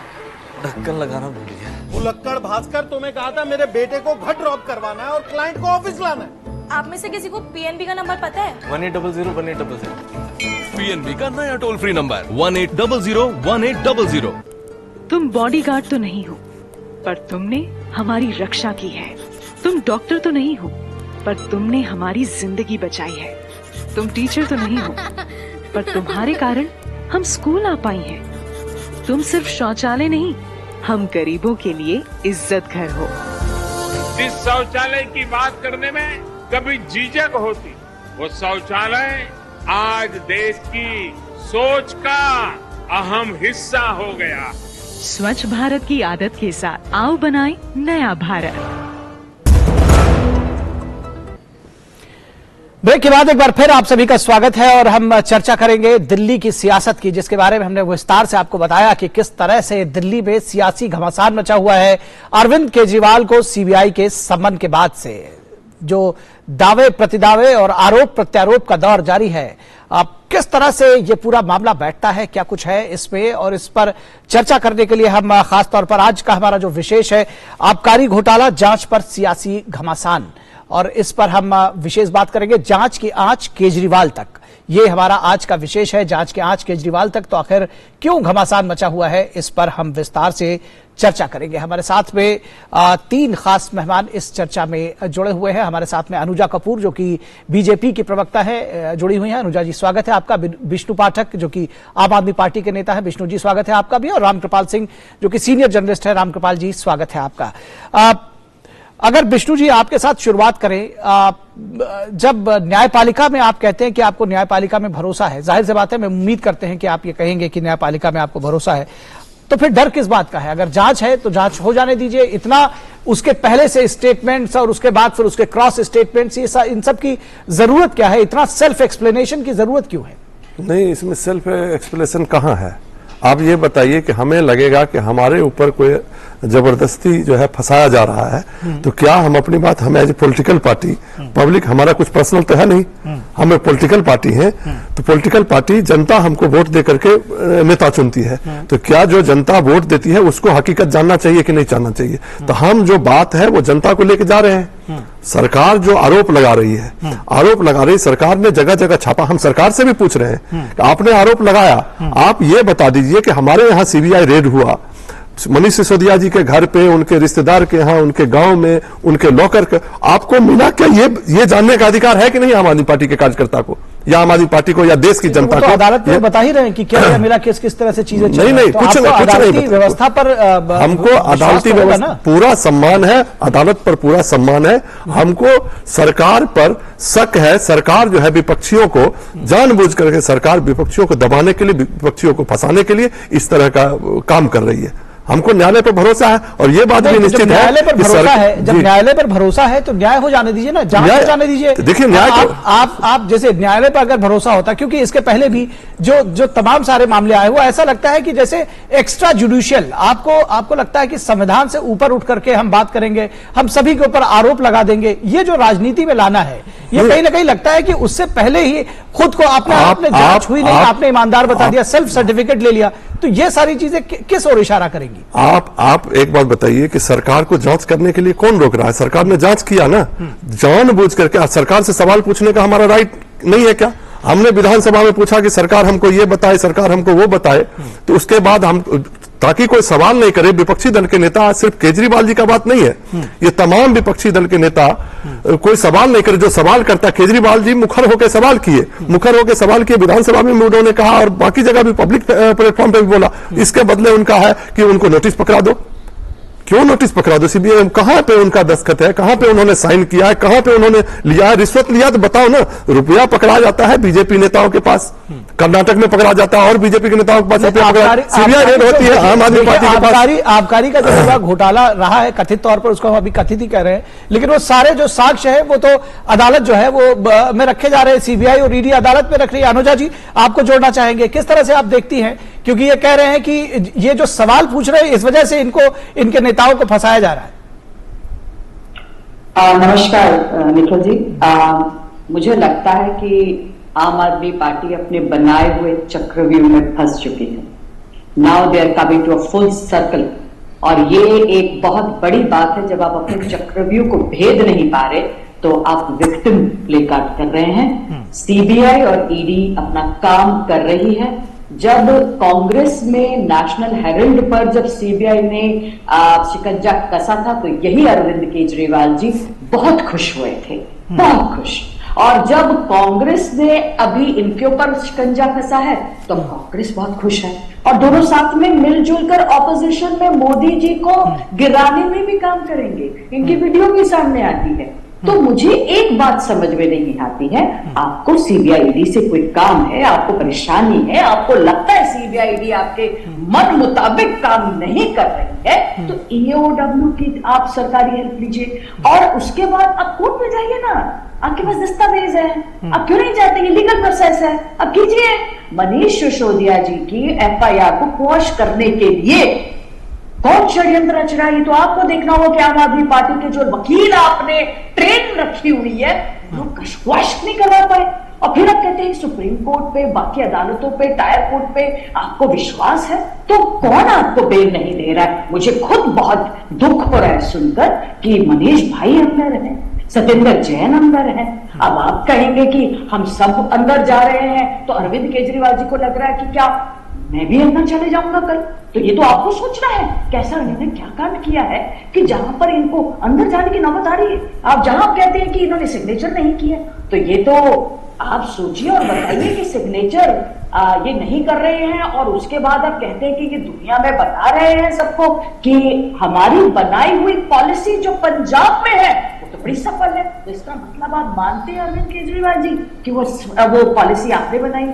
ढक्कन लगाना भूल गया। भुलक्कड़ भास्कर, तुम्हें कहा था मेरे बेटे को घर ड्रॉप करवाना है और क्लाइंट को ऑफिस लाना है। आप में से किसी को पीएनबी का नंबर पता है? 1800 पीएनबी का नया टोल फ्री नंबर 1800 तुम बॉडीगार्ड तो नहीं हो, पर तुमने हमारी रक्षा की है। तुम डॉक्टर तो नहीं हो, पर तुमने हमारी जिंदगी बचाई है। तुम टीचर तो नहीं हो, पर तुम्हारे कारण हम स्कूल आ पाई हैं। तुम सिर्फ शौचालय नहीं, हम गरीबों के लिए इज्जत घर हो। जिस शौचालय की बात करने में कभी झिझक होती, वो शौचालय आज देश की सोच का अहम हिस्सा हो गया। स्वच्छ भारत की आदत के साथ आओ बनाएं नया भारत। ब्रेक के बाद एक बार फिर आप सभी का स्वागत है और हम चर्चा करेंगे दिल्ली की सियासत की, जिसके बारे में हमने विस्तार से आपको बताया कि किस तरह से दिल्ली में सियासी घमासान मचा हुआ है। अरविंद केजरीवाल को सीबीआई के समन के बाद से जो दावे प्रतिदावे और आरोप प्रत्यारोप का दौर जारी है, अब किस तरह से ये पूरा मामला बैठता है, क्या कुछ है इसमें, और इस पर चर्चा करने के लिए हम खासतौर पर आज का हमारा जो विशेष है आबकारी घोटाला जांच पर सियासी घमासान, और इस पर हम विशेष बात करेंगे। जांच की आंच केजरीवाल तक, ये हमारा आज का विशेष है। जांच की आंच केजरीवाल तक, तो आखिर क्यों घमासान मचा हुआ है, इस पर हम विस्तार से चर्चा करेंगे। हमारे साथ में 3 खास मेहमान इस चर्चा में जुड़े हुए हैं। हमारे साथ में अनुजा कपूर, जो कि बीजेपी की प्रवक्ता है, जुड़ी हुई हैं। अनुजा जी, स्वागत है आपका। विष्णु पाठक, जो कि आम आदमी पार्टी के नेता है, विष्णु जी स्वागत है आपका भी। और रामकृपाल सिंह, जो कि सीनियर जर्नलिस्ट है, रामकृपाल जी स्वागत है आपका। अगर विष्णु जी आपके साथ शुरुआत करें, जब न्यायपालिका में आप कहते हैं कि आपको न्यायपालिका में भरोसा है, जाहिर सी बात है, मैं उम्मीद करते हैं कि आप ये कहेंगे कि न्यायपालिका में आपको भरोसा है, तो फिर डर किस बात का है? अगर जांच है तो जांच हो जाने दीजिए। इतना उसके पहले से स्टेटमेंट्स और उसके बाद फिर उसके क्रॉस स्टेटमेंट्स, इन सब की जरूरत क्या है? इतना सेल्फ एक्सप्लेनेशन की जरूरत क्यों है? नहीं, इसमें सेल्फ एक्सप्लेनेशन कहाँ है? आप ये बताइए कि हमें लगेगा कि हमारे ऊपर कोई जबरदस्ती जो है फंसाया जा रहा है, तो क्या हम अपनी बात, हम as a political party, public, हमारा कुछ पर्सनल तो है नहीं, हम एक पॉलिटिकल पार्टी हैं, तो पॉलिटिकल पार्टी, जनता हमको वोट दे करके नेता चुनती है, तो क्या जो जनता वोट देती है उसको हकीकत जानना चाहिए कि नहीं जानना चाहिए? तो हम जो बात है वो जनता को लेके जा रहे हैं। सरकार जो आरोप लगा रही है, आरोप लगा रही, सरकार ने जगह जगह छापा, हम सरकार से भी पूछ रहे हैं कि आपने आरोप लगाया, आप ये बता दीजिए कि हमारे यहाँ सीबीआई रेड हुआ मनीष सिसोदिया जी के घर पे, उनके रिश्तेदार के यहाँ, उनके गांव में, उनके नौकर के, आपको मिला क्या? ये जानने का अधिकार है कि नहीं आम आदमी पार्टी के कार्यकर्ता को, या आम आदमी पार्टी को, या देश की जनता को? अदालत में बता ही रहे हैं कि क्या क्या मिला, किस तरह से चीजें नहीं नहीं, कुछ नहीं, व्यवस्था पर हमको अदालती व्यवस्था पूरा सम्मान है, अदालत पर पूरा सम्मान है। हमको सरकार पर शक है, सरकार जो है विपक्षियों को जानबूझ करके, सरकार विपक्षियों को दबाने के लिए, विपक्षियों को फंसाने के लिए इस तरह का काम कर रही है। हमको न्यायालय पर भरोसा है, और ये बात भी निश्चित है, न्यायालय पर भरोसा है, जब न्यायालय पर भरोसा है तो न्याय हो जाने दीजिए ना, जांच हो जाने दीजिए। देखिए न्याय आप जैसे न्यायालय पर अगर भरोसा होता, क्योंकि इसके पहले भी जो तमाम सारे मामले आए, वो ऐसा लगता है कि जैसे एक्स्ट्रा जुडिशियल, आपको लगता है कि संविधान से ऊपर उठ करके हम बात करेंगे, हम सभी के ऊपर आरोप लगा देंगे। ये जो राजनीति में लाना है, ये कहीं ना कहीं लगता है कि उससे पहले ही खुद को आपने जांच हुई नहीं, आपने ईमानदार बता दिया, सेल्फ सर्टिफिकेट ले लिया, तो ये सारी चीजें किस ओर इशारा करेंगी? आप एक बात बताइए कि सरकार को जांच करने के लिए कौन रोक रहा है? सरकार ने जांच किया ना, जानबूझ करके। सरकार से सवाल पूछने का हमारा राइट नहीं है क्या? हमने विधानसभा में पूछा कि सरकार हमको ये बताए, सरकार हमको वो बताए, तो उसके बाद हम, ताकि कोई सवाल नहीं करे, विपक्षी दल के नेता, सिर्फ केजरीवाल जी का बात नहीं है, ये तमाम विपक्षी दल के नेता कोई सवाल नहीं करे। जो सवाल करता, केजरीवाल जी मुखर होकर सवाल किए, विधानसभा में उन्होंने कहा, और बाकी जगह भी पब्लिक प्लेटफॉर्म पे भी बोला। इसके बदले उनका है कि उनको नोटिस पकड़ा दो। क्यों नोटिस पकड़ा दो? सीबीआई कहां पे उनका दस्तखत है, कहां पे उन्होंने साइन किया है, कहां पे उन्होंने लिया है? रिश्वत लिया तो बताओ ना। रुपया पकड़ा जाता है बीजेपी नेताओं के पास, कर्नाटक में पकड़ा जाता है, और बीजेपी के नेताओं के पास रुपया पकड़ा, सीबीआई रेड होती है आम आदमी पार्टी के पास। आबकारी का जो पूरा घोटाला रहा है, कथित तौर पर, उसको हम अभी कथित ही कह रहे हैं, लेकिन वो सारे जो साक्ष्य है वो तो अदालत जो है वो में रखे जा रहे हैं, सीबीआई और ईडी अदालत में रख रही है। अनुजा जी, आपको जोड़ना चाहेंगे, किस तरह से आप देखती हैं? क्योंकि ये कह रहे हैं कि ये जो सवाल पूछ रहे हैं, इस वजह से इनके नेताओं को फंसाया जा रहा है। नमस्कार निखिल जी, मुझे लगता है कि आम आदमी पार्टी अपने बनाए हुए चक्रव्यूह में फंस चुकी है। Now they are coming to a full circle, और ये एक बहुत बड़ी बात है। जब आप अपने चक्रव्यूह को भेद नहीं पा रहे, तो आप विक्टिम प्ले कार्ड कर रहे हैं। सीबीआई और ईडी अपना काम कर रही है। जब कांग्रेस में नेशनल हेरल्ड पर जब सीबीआई ने शिकंजा कसा था, तो यही अरविंद केजरीवाल जी बहुत खुश हुए थे, बहुत खुश। और जब कांग्रेस ने अभी इनके ऊपर शिकंजा कसा है, तो कांग्रेस बहुत खुश है, और दोनों साथ में मिलजुल कर ऑपोजिशन में मोदी जी को गिराने में भी काम करेंगे। इनकी वीडियो भी सामने आती है। तो मुझे एक बात समझ में नहीं आती है, आपको सीबीआई से कोई काम है, आपको परेशानी है, आपको लगता है सीबीआई आपके मन मुताबिक काम नहीं कर रही है, तो ईओडब्ल्यू की आप सरकारी हेल्प लीजिए, और उसके बाद आप कोर्ट में जाइए ना। आपके पास दस्तावेज है, आप क्यों नहीं जाते? ये लीगल प्रोसेस है, आप कीजिए। मनीष सिसोदिया जी की एफआईआर को क्वॉश करने के लिए कौन षड्यंत्र रच रहा है, ये तो आपको देखना होगा कि आम आदमी पार्टी के जो वकील आपने ट्रेन रखी हुई है, वो क्वॉश नहीं करवा पाए। और फिर आप कहते हैं सुप्रीम कोर्ट पे, बाकी अदालतों पे, टायर कोर्ट पे आपको विश्वास है, तो कौन आपको बेल नहीं दे रहा है? मुझे खुद बहुत दुख हो रहा है सुनकर कि मनीष भाई अंदर है, सत्येंद्र जैन अंदर है। अब आप कहेंगे कि हम सब अंदर जा रहे हैं, तो अरविंद केजरीवाल जी को लग रहा है कि क्या मैं भी अंदर चले जाऊंगा कल? तो ये तो आपको सोचना है, कैसा इन्होंने क्या कांड किया है कि जहां पर इनको अंदर जाने की नौबत आ रही है। आप जहां कहते हैं कि इन्होंने सिग्नेचर नहीं किया, तो ये तो आप सोचिए और बताइए कि सिग्नेचर ये नहीं कर रहे हैं, और उसके बाद आप कहते हैं कि ये दुनिया में बता रहे हैं सबको कि हमारी बनाई हुई पॉलिसी जो पंजाब में है वो तो बड़ी सफल है। तो इसका मतलब आप मानते हैं अरविंद केजरीवाल जी कि वो पॉलिसी आपने बनाई,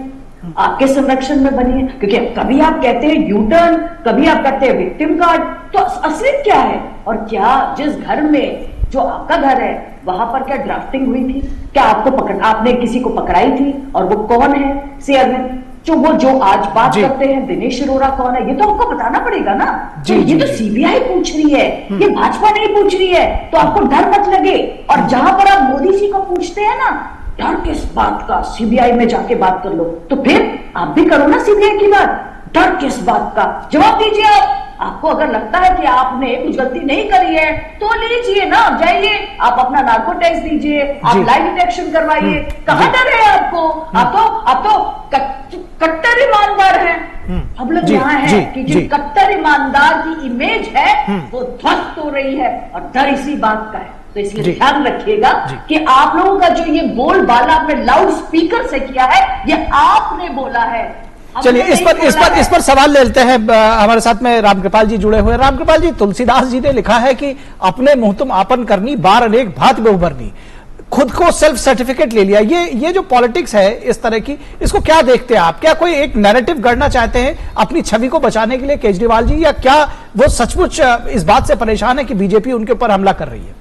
आपके संरक्षण में बनी है? क्योंकि कभी आप कहते हैं यू टर्न, कभी आप कहते हैं विक्टिम कार्ड, तो असलियत क्या है? और क्या जिस घर में जो आपका घर है वहां पर क्या ड्राफ्टिंग हुई थी? क्या आपने किसी को पकड़ाई थी? और वो कौन है? से अरविंद जो आज बात करते हैं, दिनेश अरोड़ा कौन है? ये तो आपको बताना पड़ेगा ना। तो ये तो सीबीआई पूछ रही है, ये भाजपा नहीं पूछ रही है, तो आपको डर मत लगे। और जहां पर आप मोदी जी को पूछते हैं ना, डर किस बात का? सीबीआई में जाके बात कर लो, तो फिर आप भी करो ना सीबीआई की बात। डर किस बात का? जवाब दीजिए आपको अगर लगता है कि आपने कुछ गलती नहीं करी है तो लीजिए ना, जाइए आप अपना नार्को टैक्स दीजिए, आप लाइव डिटेक्शन करवाइए, कहाँ डर है आपको? आप तो कट्टर ईमानदार हैं। हम लोग यहाँ है कि जो कट्टर ईमानदार की इमेज है वो ध्वस्त हो रही है और डर इसी बात का है। तो इसलिए ध्यान रखिएगा कि आप लोगों का जो ये बोलबाला आपने लाउड स्पीकर से किया है, ये आपने बोला है। चलिए इस पर सवाल ले लेते हैं। हमारे साथ में रामकृपाल जी जुड़े हुए हैं। रामकृपाल जी, तुलसीदास जी ने लिखा है कि अपने मुंह तुम आपन करनी, बार अनेक भात में उभरनी। खुद को सेल्फ सर्टिफिकेट ले लिया। ये जो पॉलिटिक्स है इस तरह की, इसको क्या देखते हैं आप? क्या कोई एक नैरेटिव गढ़ना चाहते हैं अपनी छवि को बचाने के लिए केजरीवाल जी, या क्या वो सचमुच इस बात से परेशान है कि बीजेपी उनके ऊपर हमला कर रही है?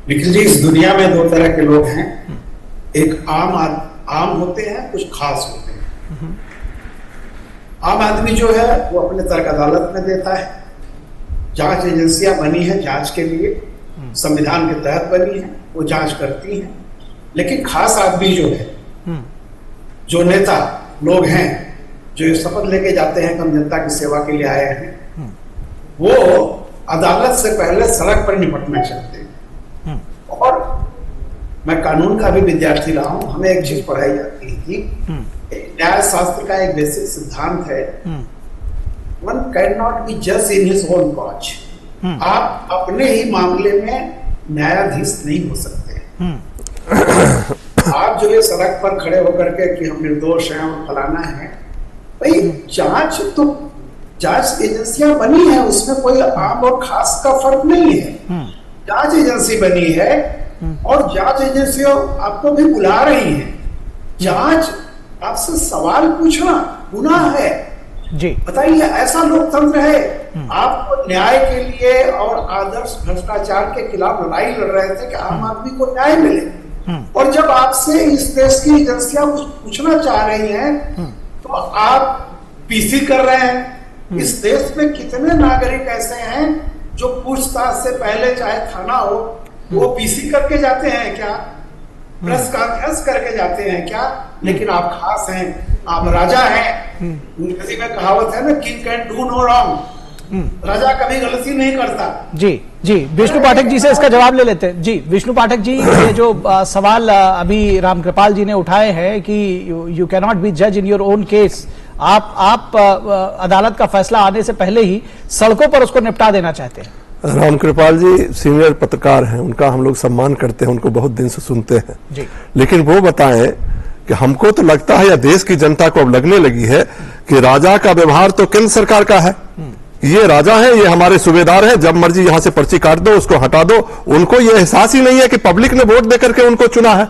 निखिल जी, इस दुनिया में दो तरह के लोग हैं। एक आम होते हैं, कुछ खास होते हैं। आम आदमी जो है वो अपने तर्क अदालत में देता है। जांच एजेंसियां बनी है जांच के लिए, संविधान के तहत बनी है, वो जांच करती हैं। लेकिन खास आदमी जो है, जो नेता लोग हैं, जो शपथ लेके जाते हैं कि हम जनता की सेवा के लिए आए हैं, वो अदालत से पहले सड़क पर निपटना चाहते हैं। और मैं कानून का भी विद्यार्थी रहा हूं, हमें एक चीज पढ़ाई जाती थी, न्याय शास्त्र का एक बेसिक सिद्धांत है, वन कैन नॉट बी जज इन हिज ओन कॉज। आप अपने ही मामले में न्यायाधीश नहीं हो सकते। आप जो ये सड़क पर खड़े होकर के कि हम निर्दोष हैं और फलाना है, भाई जांच एजेंसियां बनी है, उसमें कोई आम और खास का फर्क नहीं है। जांच एजेंसी बनी है और जांच एजेंसियां आपको भी बुला रही हैं। जांच आपसे सवाल पूछना गुनाह है जी। बताइए, ऐसा लोकतंत्र है? आपको न्याय के लिए और आदर्श भ्रष्टाचार के खिलाफ लड़ाई लड़ रहे थे कि आम आदमी को न्याय मिले, और जब आपसे इस देश की एजेंसियां कुछ पूछना चाह रही हैं तो आप पीसी कर रहे हैं। इस देश में कितने नागरिक ऐसे हैं जो पूछताछ से पहले चाहे थाना हो वो पीसी करके जाते हैं क्या? प्रेस कॉन्फ्रेंस करके जाते हैं क्या? लेकिन आप खास हैं, आप राजा हैं। किसी में कहावत है ना, king can do no wrong. राजा कभी गलती नहीं करता। जी विष्णु पाठक जी से इसका जवाब ले लेते हैं। जी विष्णु पाठक जी, ये जो सवाल अभी रामकृपाल जी ने उठाए हैं कि यू कैन नॉट बी जज इन योर ओन केस, आप अदालत का फैसला आने से पहले ही सड़कों पर उसको निपटा देना चाहते हैं। रामकृपाल जी सीनियर पत्रकार हैं, उनका हम लोग सम्मान करते हैं, उनको बहुत दिन से सुनते हैं जी। लेकिन वो बताएं कि हमको तो लगता है या देश की जनता को अब लगने लगी है कि राजा का व्यवहार तो केंद्र सरकार का है। ये राजा है, ये हमारे सूबेदार हैं, जब मर्जी यहां से पर्ची काट दो, उसको हटा दो। उनको ये एहसास ही नहीं है कि पब्लिक ने वोट देकर के उनको चुना है।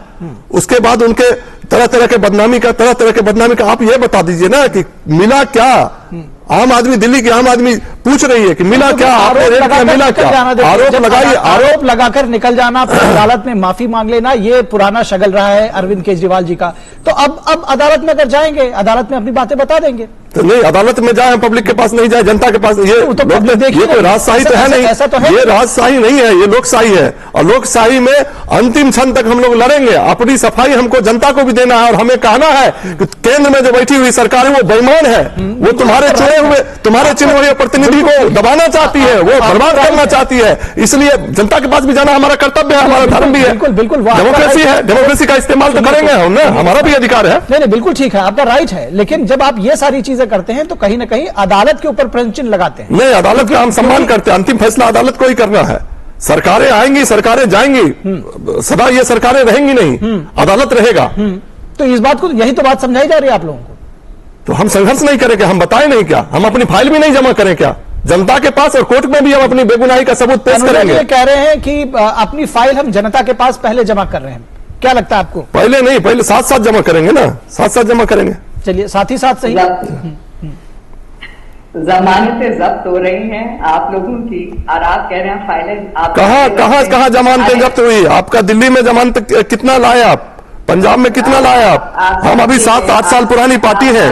उसके बाद उनके तरह तरह के बदनामी का आप ये बता दीजिए ना कि मिला क्या? आम आदमी, दिल्ली की आम आदमी पूछ रही है कि मिला क्या? मिला क्या? आरोप लगाकर निकल जाना, फिर अदालत में माफी मांग लेना, ये पुराना शगल रहा है अरविंद केजरीवाल जी का। तो अब अदालत में अगर जाएंगे, अदालत में अपनी बातें बता देंगे। तो नहीं, अदालत में जाए, पब्लिक के पास नहीं जाए, जनता के पास। ये कोई राजशाही तो है नहीं, ये राजशाही नहीं है, ये लोकशाही है। और लोकशाही में अंतिम क्षण तक हम लोग लड़ेंगे। अपनी सफाई हमको जनता को भी देना है और हमें कहना है कि केंद्र में जो बैठी हुई सरकार है वो बेईमान है, वो तुम्हारे चुने हुए, तुम्हारे चुने हुए प्रतिनिधि को दबाना चाहती है, वो बर्बाद करना चाहती है। इसलिए जनता के पास भी जाना हमारा कर्तव्य है, हमारा धर्म भी है। बिल्कुल डेमोक्रेसी है, डेमोक्रेसी का इस्तेमाल तो करेंगे हम ना, हमारा भी अधिकार है। नहीं, बिल्कुल ठीक है, आपका राइट है। लेकिन जब आप ये सारी चीजें करते हैं तो कहीं ना कहीं अदालत के ऊपर प्रश्न चिन्ह लगाते हैं। नहीं, अदालत का हम सम्मान करते हैं, अंतिम फैसला अदालत को ही करना है। सरकारें आएंगी, सरकारें जाएंगी, सदा ये सरकारें रहेंगी नहीं, अदालत रहेगा। तो इस बात को, यही तो बात समझाई जा रही है आप लोगों को। तो हम संघर्ष नहीं करें क्या? हम बताएं नहीं क्या? हम अपनी फाइल भी नहीं जमा करें क्या जनता के पास? और कोर्ट में भी हम अपनी बेगुनाही का सबूत पेश करेंगे। कह रहे हैं कि अपनी फाइल हम जनता के पास पहले जमा कर रहे हैं, क्या लगता है आपको? पहले नहीं, पहले साथ साथ जमा करेंगे ना, साथ साथ जमा करेंगे। चलिए, साथ ही साथ सही। जमानतें जब्त हो रही हैं आप लोगों की, और आप कह रहे हैं फाइलें कहाँ जमानतें जब्त हुई? आपका दिल्ली में जमानत कितना लाए आप? पंजाब में कितना लाए आप? हम अभी 7-8 साल पुरानी पार्टी है,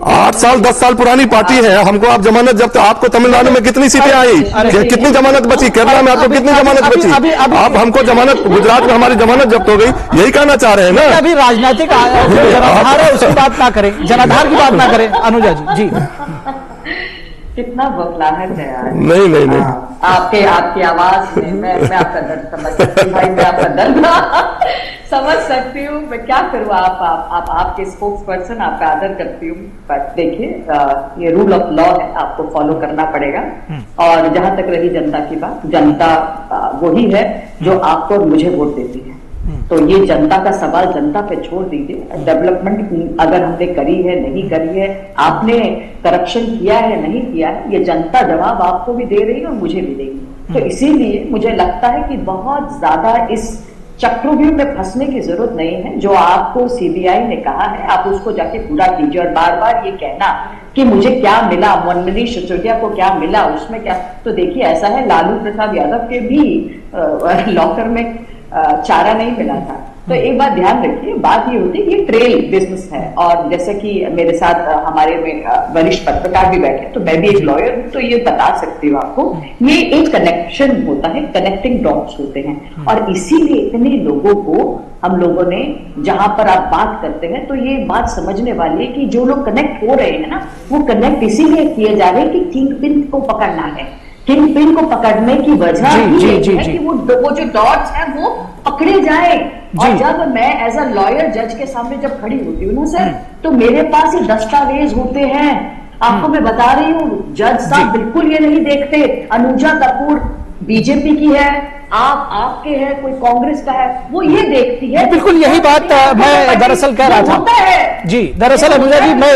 8 साल 10 साल पुरानी पार्टी है, हमको आप जमानत जब्त। आपको तमिलनाडु में कितनी सीटें आई? कितनी जमानत बची? केरला में आपको कितनी जमानत बची? आप हमको जमानत, गुजरात में हमारी जमानत जब्त हो गई, यही कहना चाह रहे हैं ना? अभी राजनीतिक जनाधार है, उसकी बात ना करें, जनाधार की बात ना करें। अनुजा जी। कितना बौखलाहट है यार। नहीं नहीं नहीं, आपकी आवाज में मैं आपका दर्द समझ सकती हूँ भाई, मैं आपका दर्द समझ सकती हूँ। मैं क्या करूँ, आप आपके स्पोक्स पर्सन, आपका आदर करती हूँ, बट देखिए ये रूल ऑफ लॉ है, आपको फॉलो करना पड़ेगा। और जहां तक रही जनता की बात, जनता वही है जो आपको और मुझे वोट देती है, तो ये जनता का सवाल जनता पे छोड़ दीजिए। डेवलपमेंट अगर हमने करी है नहीं करी है, आपने करप्शन किया है नहीं किया है, ये जनता जवाब आपको भी दे रही है और मुझे भी देगी। तो इसीलिए मुझे लगता है कि बहुत ज्यादा इस चक्रव्यूह में फंसने की जरूरत नहीं है। जो आपको सीबीआई ने कहा है आप उसको जाके पूरा कीजिए, और बार बार ये कहना कि मुझे क्या मिला, मनमोहन सिसोदिया को क्या मिला, उसमें क्या, तो देखिए ऐसा है लालू प्रसाद यादव के भी लॉकर में चारा नहीं मिला था। तो एक बात ध्यान रखिए, बात ये होती है कि ये ट्रेल बिजनेस है, और जैसे कि मेरे साथ हमारे में वरिष्ठ पत्रकार भी बैठे, तो मैं भी एक लॉयर हूँ, तो ये बता सकती हूँ आपको, ये एक कनेक्शन होता है, कनेक्टिंग डॉट्स होते हैं, और इसीलिए इतने लोगों को हम लोगों ने, जहां पर आप बात करते हैं तो ये बात समझने वाली है कि जो लोग कनेक्ट हो रहे हैं ना, वो कनेक्ट इसीलिए किए जा रहे हैं कि किंग पिन को पकड़ना है। किंग पिन को पकड़ने की वजह ही है कि वो जो डॉट्स हैं वो पकड़े जाए। और जब मैं एज अ लॉयर जज के सामने जब खड़ी होती हूँ ना सर, तो मेरे पास ये दस्तावेज होते हैं, आपको मैं बता रही हूँ। जज साहब बिल्कुल ये नहीं देखते अनुजा कपूर बीजेपी की है, आप आपके है, कोई कांग्रेस का है, वो ये देखती है। बिल्कुल यही बात मैं दरअसल कह रहा था जी। दरअसल अनुजा जी मैं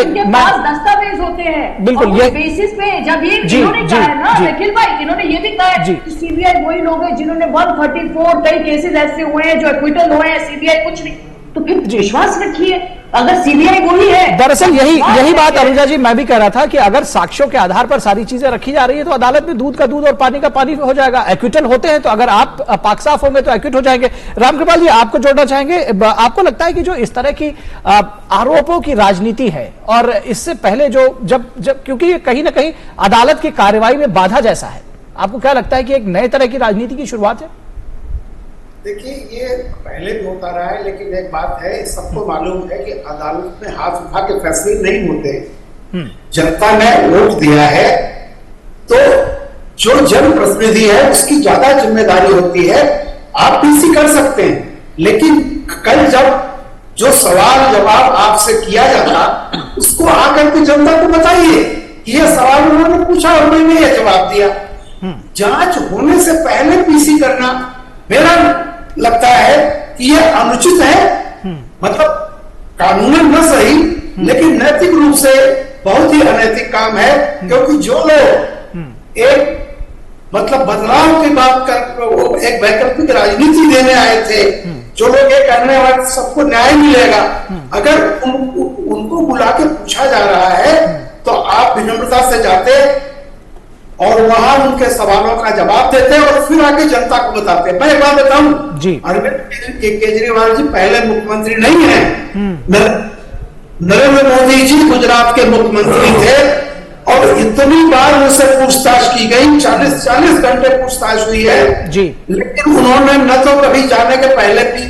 दस्तावेज होते हैं बिल्कुल ये बेसिस पे, जब ये इन्होंने कहा है ना निखिल भाई, इन्होंने ये भी कहा है कि सीबीआई वही लोग हैं जिन्होंने 134 कई केसेस ऐसे हुए हैं जो एक्विटल हुए हैं, सीबीआई कुछ नहीं, तो फिर विश्वास रखिए अगर सीबीआई वही है। दरअसल यही बात अनुजा जी मैं भी कह रहा था कि अगर साक्ष्यों के आधार पर सारी चीजें रखी जा रही है तो अदालत में दूध का दूध और पानी का पानी हो जाएगा। एक्विटल होते हैं तो अगर आप पाक साफ होंगे तो एक्विट हो जाएंगे। रामकृपाल जी आपको जोड़ना चाहेंगे, आपको लगता है कि जो इस तरह की आरोपों की राजनीति है, और इससे पहले जो जब क्योंकि ये कहीं ना कहीं अदालत की कार्रवाई में बाधा जैसा है, आपको क्या लगता है कि एक नए तरह की राजनीति की शुरुआत है? देखिए ये पहले भी होता रहा है, लेकिन एक बात है, सबको मालूम है कि अदालत में हाथ उठा के फैसले नहीं होते। जनता ने वोट दिया है तो जो जनप्रतिनिधि है उसकी ज्यादा जिम्मेदारी होती है। आप पीसी कर सकते हैं, लेकिन कल जब जो सवाल जवाब आपसे किया जाता उसको आकर के जनता को बताइए कि यह सवाल उन्होंने पूछा और मैंने यह जवाब दिया। जांच होने से पहले पीसी करना मेरा लगता है कि यह अनुचित है, मतलब कानूनन न सही लेकिन नैतिक रूप से बहुत ही अनैतिक काम है। क्योंकि जो लोग एक मतलब बदलाव की बात कर, एक वैकल्पिक राजनीति देने आए थे, जो लोग ये कहने वाले सबको न्याय मिलेगा, अगर उनको बुला के पूछा जा रहा है तो आप विनम्रता से जाते और वहां उनके सवालों का जवाब देते और फिर आगे जनता को बताते। मैं एक बात बताऊं, अरविंद केजरीवाल जी पहले मुख्यमंत्री नहीं है। नरेंद्र मोदी जी गुजरात के मुख्यमंत्री थे और इतनी बार उनसे पूछताछ की गई, 40 घंटे पूछताछ हुई है जी, लेकिन उन्होंने न तो कभी जाने के पहले भी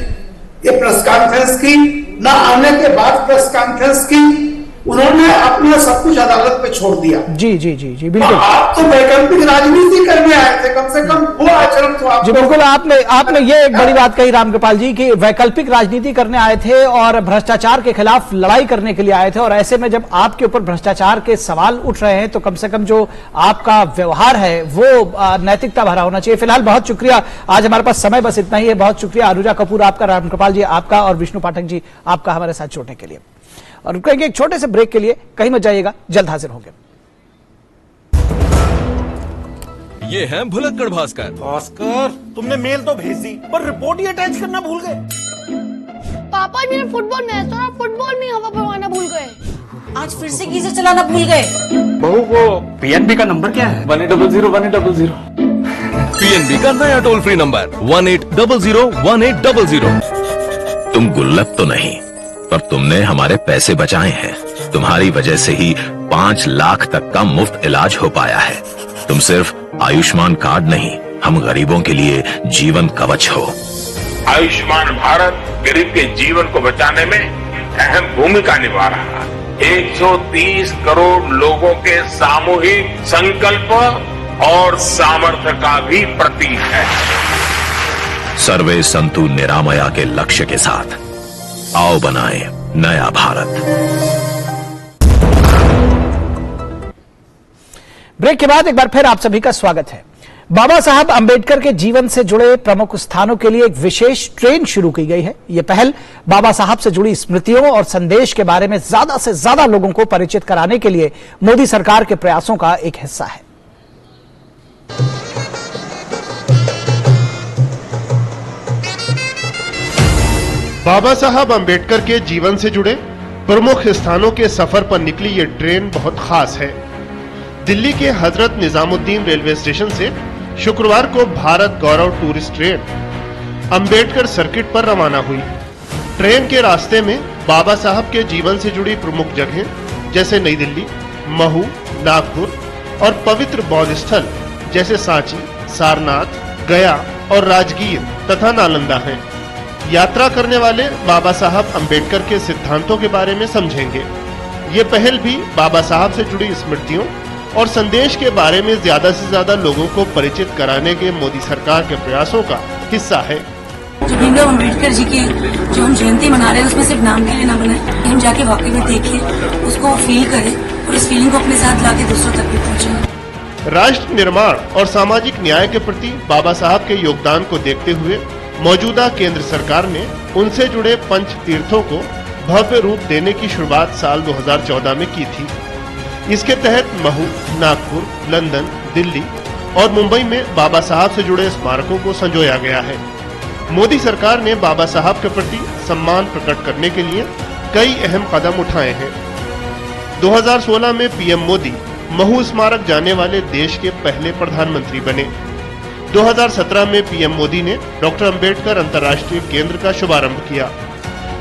ये प्रेस कॉन्फ्रेंस की, न आने के बाद प्रेस कॉन्फ्रेंस की। उन्होंने अपना सब कुछ अदालत पे छोड़ दिया। जी जी जी जी बिल्कुल। आप तो वैकल्पिक राजनीति करने आए थे, कम से कम वो आचरण तो आप। जी बिल्कुल, आपने ये एक बड़ी बात कही रामकृपाल जी कि वैकल्पिक राजनीति करने आए थे और भ्रष्टाचार के खिलाफ लड़ाई करने के लिए आए थे, और ऐसे में जब आपके ऊपर भ्रष्टाचार के सवाल उठ रहे हैं तो कम से कम जो आपका व्यवहार है वो नैतिकता भरा होना चाहिए। फिलहाल बहुत शुक्रिया, आज हमारे पास समय बस इतना ही है। बहुत शुक्रिया अनुजा कपूर आपका, रामकृपाल जी आपका, और विष्णु पाठक जी आपका हमारे साथ जुड़ने के लिए। और रुकेंगे एक छोटे से ब्रेक के लिए, कहीं मत जाइएगा, जल्द हाजिर होंगे। ये है भुलक्कड़ भास्कर। भास्कर, तुमने मेल तो भेज दी पर रिपोर्ट ही अटैच करना भूल गए। पापा मेरा फुटबॉल मैच और फुटबॉल में हवा भरवाना भूल गए। आज फिर से गीजर चलाना भूल गए। बहू वो पीएनबी का नंबर क्या है? 1800 पीएनबी का नया टोल फ्री नंबर 1800 तुम गुल्लक तो नहीं, पर तुमने हमारे पैसे बचाए हैं। तुम्हारी वजह से ही 5 लाख तक का मुफ्त इलाज हो पाया है। तुम सिर्फ आयुष्मान कार्ड नहीं, हम गरीबों के लिए जीवन कवच हो। आयुष्मान भारत गरीब के जीवन को बचाने में अहम भूमिका निभा रहा है। 130 करोड़ लोगों के सामूहिक संकल्प और सामर्थ्य का भी प्रतीक है। सर्वे संतु निरामया के लक्ष्य के साथ आओ बनाएं नया भारत। ब्रेक के बाद एक बार फिर आप सभी का स्वागत है। बाबा साहब अंबेडकर के जीवन से जुड़े प्रमुख स्थानों के लिए एक विशेष ट्रेन शुरू की गई है। यह पहल बाबा साहब से जुड़ी स्मृतियों और संदेश के बारे में ज्यादा से ज्यादा लोगों को परिचित कराने के लिए मोदी सरकार के प्रयासों का एक हिस्सा है। बाबा साहब अंबेडकर के जीवन से जुड़े प्रमुख स्थानों के सफर पर निकली ये ट्रेन बहुत खास है। दिल्ली के हजरत निजामुद्दीन रेलवे स्टेशन से शुक्रवार को भारत गौरव टूरिस्ट ट्रेन अंबेडकर सर्किट पर रवाना हुई। ट्रेन के रास्ते में बाबा साहब के जीवन से जुड़ी प्रमुख जगहें जैसे नई दिल्ली, महू, नागपुर और पवित्र बौद्ध स्थल जैसे सांची, सारनाथ, गया और राजगीर तथा नालंदा हैं। यात्रा करने वाले बाबा साहब अंबेडकर के सिद्धांतों के बारे में समझेंगे। ये पहल भी बाबा साहब से जुड़ी स्मृतियों और संदेश के बारे में ज्यादा से ज्यादा लोगों को परिचित कराने के मोदी सरकार के प्रयासों का हिस्सा है। जो भीमराव अम्बेडकर जी की जो हम जयंती मना रहे हैं उसमें सिर्फ नाम के लिए ना बनाए, हम जाके वाकई में देखें, उसको फील करें और इस फीलिंग को अपने साथ लाके दूसरों तक भी पहुंचाएं। राष्ट्र निर्माण और सामाजिक न्याय के प्रति बाबा साहब के योगदान को देखते हुए मौजूदा केंद्र सरकार ने उनसे जुड़े पंच तीर्थों को भव्य रूप देने की शुरुआत साल 2014 में की थी। इसके तहत महू, नागपुर, लंदन, दिल्ली और मुंबई में बाबा साहब से जुड़े स्मारकों को संजोया गया है। मोदी सरकार ने बाबा साहब के प्रति सम्मान प्रकट करने के लिए कई अहम कदम उठाए हैं। 2016 में पीएम मोदी महू स्मारक जाने वाले देश के पहले प्रधानमंत्री बने। 2017 में पीएम मोदी ने डॉक्टर अंबेडकर अंतर्राष्ट्रीय केंद्र का शुभारंभ किया।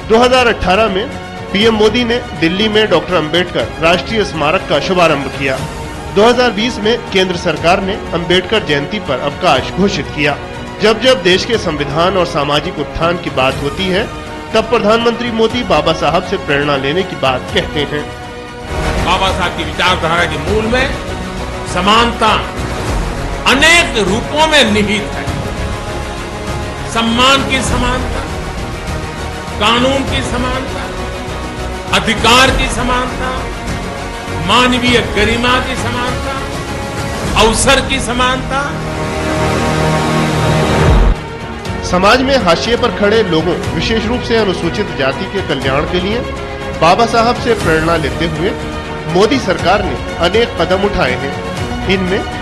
2018 में पीएम मोदी ने दिल्ली में डॉक्टर अंबेडकर राष्ट्रीय स्मारक का शुभारंभ किया। 2020 में केंद्र सरकार ने अंबेडकर जयंती पर अवकाश घोषित किया। जब जब देश के संविधान और सामाजिक उत्थान की बात होती है, तब प्रधानमंत्री मोदी बाबा साहब से प्रेरणा लेने की बात कहते हैं। बाबा साहब की विचारधारा के मूल में समानता अनेक रूपों में निहित है। सम्मान की समानता, कानून की समानता, अधिकार की समानता, मानवीय गरिमा की समानता, अवसर की समानता। समाज में हाशिए पर खड़े लोगों, विशेष रूप से अनुसूचित जाति के कल्याण के लिए बाबा साहब से प्रेरणा लेते हुए मोदी सरकार ने अनेक कदम उठाए हैं। इनमें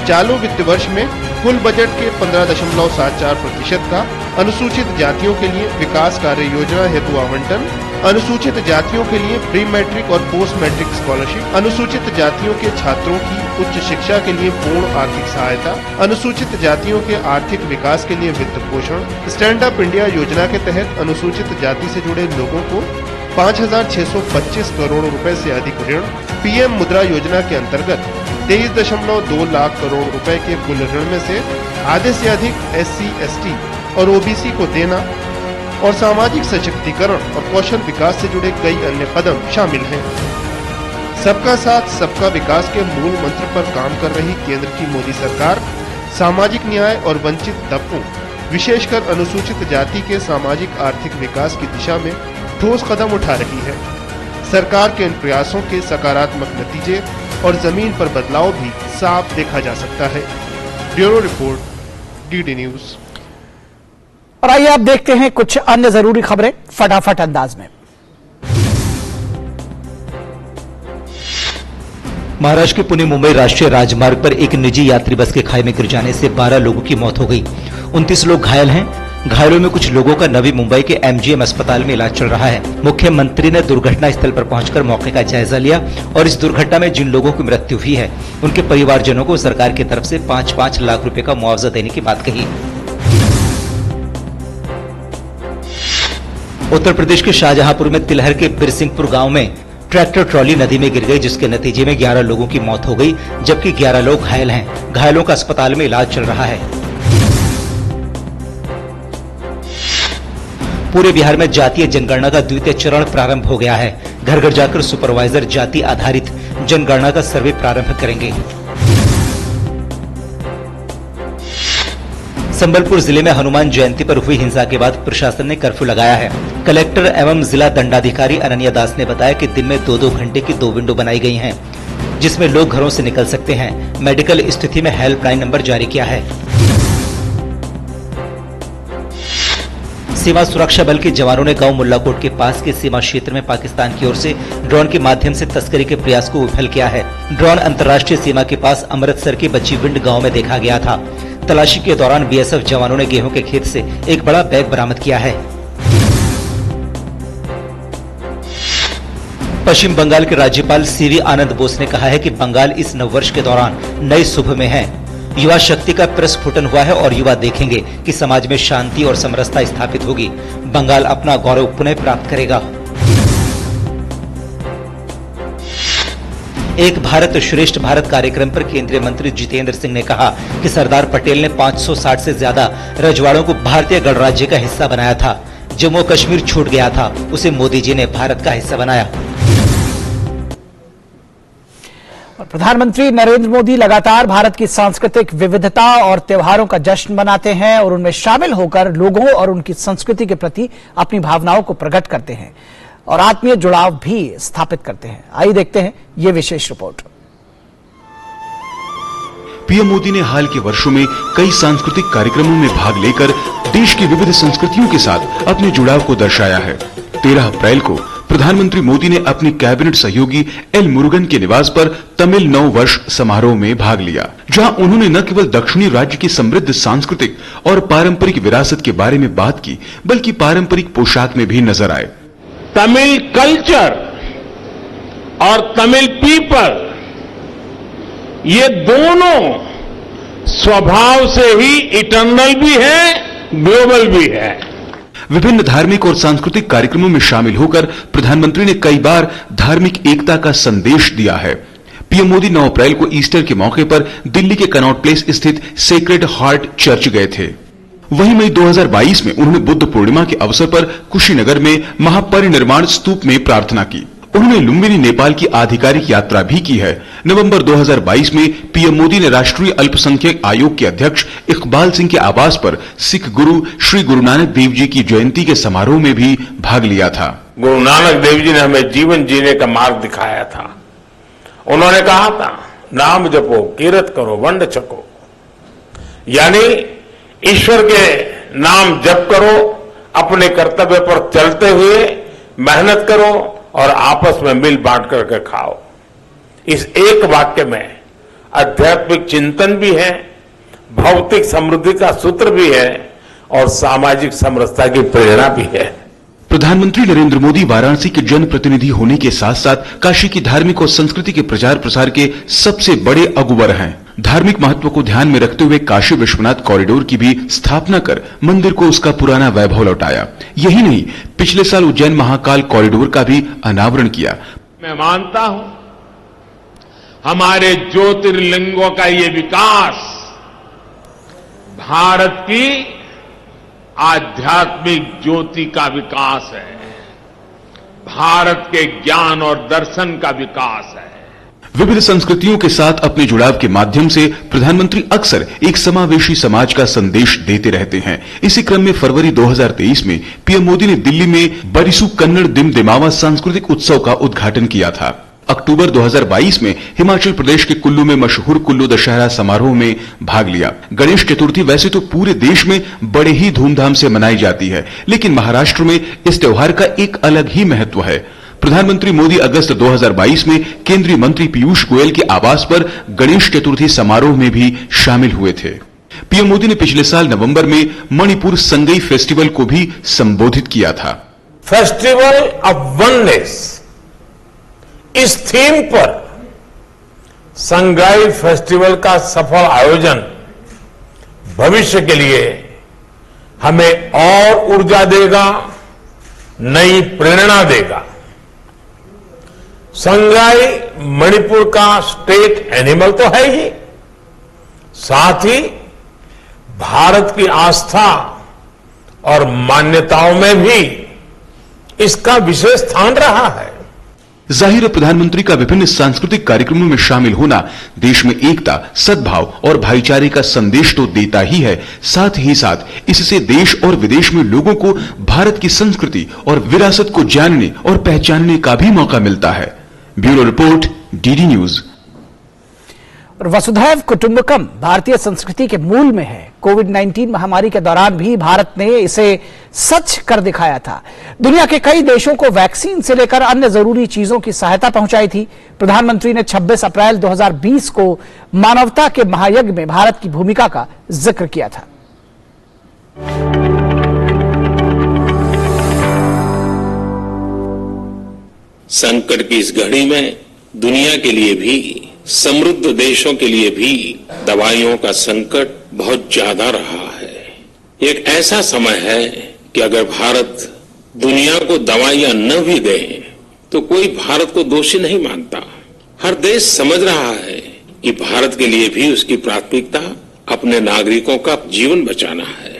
चालू वित्त वर्ष में कुल बजट के 15.74% का अनुसूचित जातियों के लिए विकास कार्य योजना हेतु आवंटन, अनुसूचित जातियों के लिए प्री मैट्रिक और पोस्ट मैट्रिक स्कॉलरशिप, अनुसूचित जातियों के छात्रों की उच्च शिक्षा के लिए पूर्ण आर्थिक सहायता, अनुसूचित जातियों के आर्थिक विकास के लिए वित्त पोषण, स्टैंड अप इंडिया योजना के तहत अनुसूचित जाति से जुड़े लोगों को 5,625 करोड़ रुपए से अधिक ऋण, पीएम मुद्रा योजना के अंतर्गत 23.2 लाख करोड़ रुपए के कुल ऋण में से आधे से अधिक SC, ST और OBC को देना और सामाजिक सशक्तिकरण और कौशल विकास से जुड़े कई अन्य कदम शामिल हैं। सबका साथ सबका विकास के मूल मंत्र पर काम कर रही केंद्र की मोदी सरकार सामाजिक न्याय और वंचित तबकों, विशेषकर अनुसूचित जाति के सामाजिक आर्थिक विकास की दिशा में ठोस कदम उठा रही है। सरकार के इन प्रयासों के सकारात्मक नतीजे और जमीन पर बदलाव भी साफ देखा जा सकता है। Bureau report, DD news. और आइए आप देखते हैं कुछ अन्य जरूरी खबरें फटाफट अंदाज में। महाराष्ट्र के पुणे मुंबई राष्ट्रीय राजमार्ग पर एक निजी यात्री बस के खाई में गिर जाने से 12 लोगों की मौत हो गई। 29 लोग घायल हैं। घायलों में कुछ लोगों का नवी मुंबई के MGM अस्पताल में इलाज चल रहा है। मुख्यमंत्री ने दुर्घटना स्थल पर पहुंचकर मौके का जायजा लिया और इस दुर्घटना में जिन लोगों की मृत्यु हुई है उनके परिवारजनों को सरकार की तरफ से 5-5 लाख रुपए का मुआवजा देने की बात कही। उत्तर प्रदेश के शाहजहांपुर में तिलहर के बिरसिंहपुर गांव में ट्रैक्टर ट्रॉली नदी में गिर गई, जिसके नतीजे में 11 लोगों की मौत हो गई, जबकि 11 लोग घायल हैं। घायलों का अस्पताल में इलाज चल रहा है। पूरे बिहार में जातीय जनगणना का द्वितीय चरण प्रारंभ हो गया है। घर घर जाकर सुपरवाइजर जाति आधारित जनगणना का सर्वे प्रारंभ करेंगे। संबलपुर जिले में हनुमान जयंती पर हुई हिंसा के बाद प्रशासन ने कर्फ्यू लगाया है। कलेक्टर एवं जिला दंडाधिकारी अनन्या दास ने बताया कि दिन में 2-2 घंटे की 2 विंडो बनाई गई हैं, जिसमें लोग घरों से निकल सकते हैं। मेडिकल स्थिति में हेल्पलाइन नंबर जारी किया है। सीमा सुरक्षा बल के जवानों ने गांव मुल्लाकोट के पास के सीमा क्षेत्र में पाकिस्तान की ओर से ड्रोन के माध्यम से तस्करी के प्रयास को विफल किया है। ड्रोन अंतर्राष्ट्रीय सीमा के पास अमृतसर के बच्चीविंड गांव में देखा गया था। तलाशी के दौरान बीएसएफ जवानों ने गेहूं के खेत से एक बड़ा बैग बरामद किया है। पश्चिम बंगाल के राज्यपाल सीवी आनंद बोस ने कहा है कि बंगाल इस नववर्ष के दौरान नए शुभ में है। युवा शक्ति का प्रस्फुटन हुआ है और युवा देखेंगे कि समाज में शांति और समरसता स्थापित होगी। बंगाल अपना गौरव पुनः प्राप्त करेगा। एक भारत श्रेष्ठ भारत कार्यक्रम पर केंद्रीय मंत्री जितेंद्र सिंह ने कहा कि सरदार पटेल ने 560 से ज्यादा रजवाड़ों को भारतीय गणराज्य का हिस्सा बनाया था। जम्मू कश्मीर छूट गया था, उसे मोदी जी ने भारत का हिस्सा बनाया। प्रधानमंत्री नरेंद्र मोदी लगातार भारत की सांस्कृतिक विविधता और त्योहारों का जश्न मनाते हैं और उनमें शामिल होकर लोगों और उनकी संस्कृति के प्रति अपनी भावनाओं को प्रकट करते हैं और आत्मीय जुड़ाव भी स्थापित करते हैं। आइए देखते हैं ये विशेष रिपोर्ट। पीएम मोदी ने हाल के वर्षों में कई सांस्कृतिक कार्यक्रमों में भाग लेकर देश की विविध संस्कृतियों के साथ अपने जुड़ाव को दर्शाया है। 13 अप्रैल को प्रधानमंत्री मोदी ने अपनी कैबिनेट सहयोगी एल मुरुगन के निवास पर तमिल नव वर्ष समारोह में भाग लिया, जहां उन्होंने न केवल दक्षिणी राज्य की समृद्ध सांस्कृतिक और पारंपरिक विरासत के बारे में बात की, बल्कि पारंपरिक पोशाक में भी नजर आए। तमिल कल्चर और तमिल पीपल, ये दोनों स्वभाव से ही इटर्नल भी है, ग्लोबल भी है। विभिन्न धार्मिक और सांस्कृतिक कार्यक्रमों में शामिल होकर प्रधानमंत्री ने कई बार धार्मिक एकता का संदेश दिया है। पीएम मोदी 9 अप्रैल को ईस्टर के मौके पर दिल्ली के कनॉट प्लेस स्थित सेक्रेड हार्ट चर्च गए थे। वहीं मई 2022 में उन्होंने बुद्ध पूर्णिमा के अवसर पर कुशीनगर में महापरिनिर्वाण स्तूप में प्रार्थना की। उन्होंने लुम्बिनी नेपाल की आधिकारिक यात्रा भी की है। नवंबर 2022 में पीएम मोदी ने राष्ट्रीय अल्पसंख्यक आयोग के अध्यक्ष इकबाल सिंह के आवास पर सिख गुरु श्री गुरु नानक देव जी की जयंती के समारोह में भी भाग लिया था। गुरु नानक देव जी ने हमें जीवन जीने का मार्ग दिखाया था। उन्होंने कहा था, नाम जपो, कीरत करो, वंड छको, यानी ईश्वर के नाम जप करो, अपने कर्तव्य पर चलते हुए मेहनत करो और आपस में मिल बांट करके खाओ। इस एक वाक्य में आध्यात्मिक चिंतन भी है, भौतिक समृद्धि का सूत्र भी है और सामाजिक समरसता की प्रेरणा भी है। प्रधानमंत्री नरेंद्र मोदी वाराणसी के जनप्रतिनिधि होने के साथ साथ काशी की धार्मिक और संस्कृति के प्रचार प्रसार के सबसे बड़े अगुवर हैं। धार्मिक महत्व को ध्यान में रखते हुए काशी विश्वनाथ कॉरिडोर की भी स्थापना कर मंदिर को उसका पुराना वैभव लौटाया। यही नहीं, पिछले साल उज्जैन महाकाल कॉरिडोर का भी अनावरण किया। मैं मानता हूं हमारे ज्योतिर्लिंगों का ये विकास भारत की आध्यात्मिक ज्योति का विकास है, भारत के ज्ञान और दर्शन का विकास है। विविध संस्कृतियों के साथ अपने जुड़ाव के माध्यम से प्रधानमंत्री अक्सर एक समावेशी समाज का संदेश देते रहते हैं। इसी क्रम में फरवरी 2023 में पीएम मोदी ने दिल्ली में बरिसु कन्नड़ दिम दिमावा सांस्कृतिक उत्सव का उद्घाटन किया था। अक्टूबर 2022 में हिमाचल प्रदेश के कुल्लू में मशहूर कुल्लू दशहरा समारोह में भाग लिया। गणेश चतुर्थी वैसे तो पूरे देश में बड़े ही धूमधाम से मनाई जाती है, लेकिन महाराष्ट्र में इस त्योहार का एक अलग ही महत्व है। प्रधानमंत्री मोदी अगस्त 2022 में केंद्रीय मंत्री पीयूष गोयल के आवास पर गणेश चतुर्थी समारोह में भी शामिल हुए थे। पीएम मोदी ने पिछले साल नवंबर में मणिपुर संगई फेस्टिवल को भी संबोधित किया था। फेस्टिवल ऑफ वननेस, इस थीम पर संगाई फेस्टिवल का सफल आयोजन भविष्य के लिए हमें और ऊर्जा देगा, नई प्रेरणा देगा। संगाई मणिपुर का स्टेट एनिमल तो है ही, साथ ही भारत की आस्था और मान्यताओं में भी इसका विशेष स्थान रहा है। जाहिर है प्रधानमंत्री का विभिन्न सांस्कृतिक कार्यक्रमों में शामिल होना देश में एकता, सद्भाव और भाईचारे का संदेश तो देता ही है, साथ ही साथ इससे देश और विदेश में लोगों को भारत की संस्कृति और विरासत को जानने और पहचानने का भी मौका मिलता है। Bureau report, DD news. और वसुधैव कुटुंबकम भारतीय संस्कृति के मूल में है। कोविड-19 महामारी के दौरान भी भारत ने इसे सच कर दिखाया था। दुनिया के कई देशों को वैक्सीन से लेकर अन्य जरूरी चीजों की सहायता पहुंचाई थी। प्रधानमंत्री ने 26 अप्रैल 2020 को मानवता के महायज्ञ में भारत की भूमिका का जिक्र किया था। संकट की इस घड़ी में दुनिया के लिए भी, समृद्ध देशों के लिए भी दवाइयों का संकट बहुत ज्यादा रहा है। एक ऐसा समय है कि अगर भारत दुनिया को दवाइयां न भी दे तो कोई भारत को दोषी नहीं मानता। हर देश समझ रहा है कि भारत के लिए भी उसकी प्राथमिकता अपने नागरिकों का जीवन बचाना है।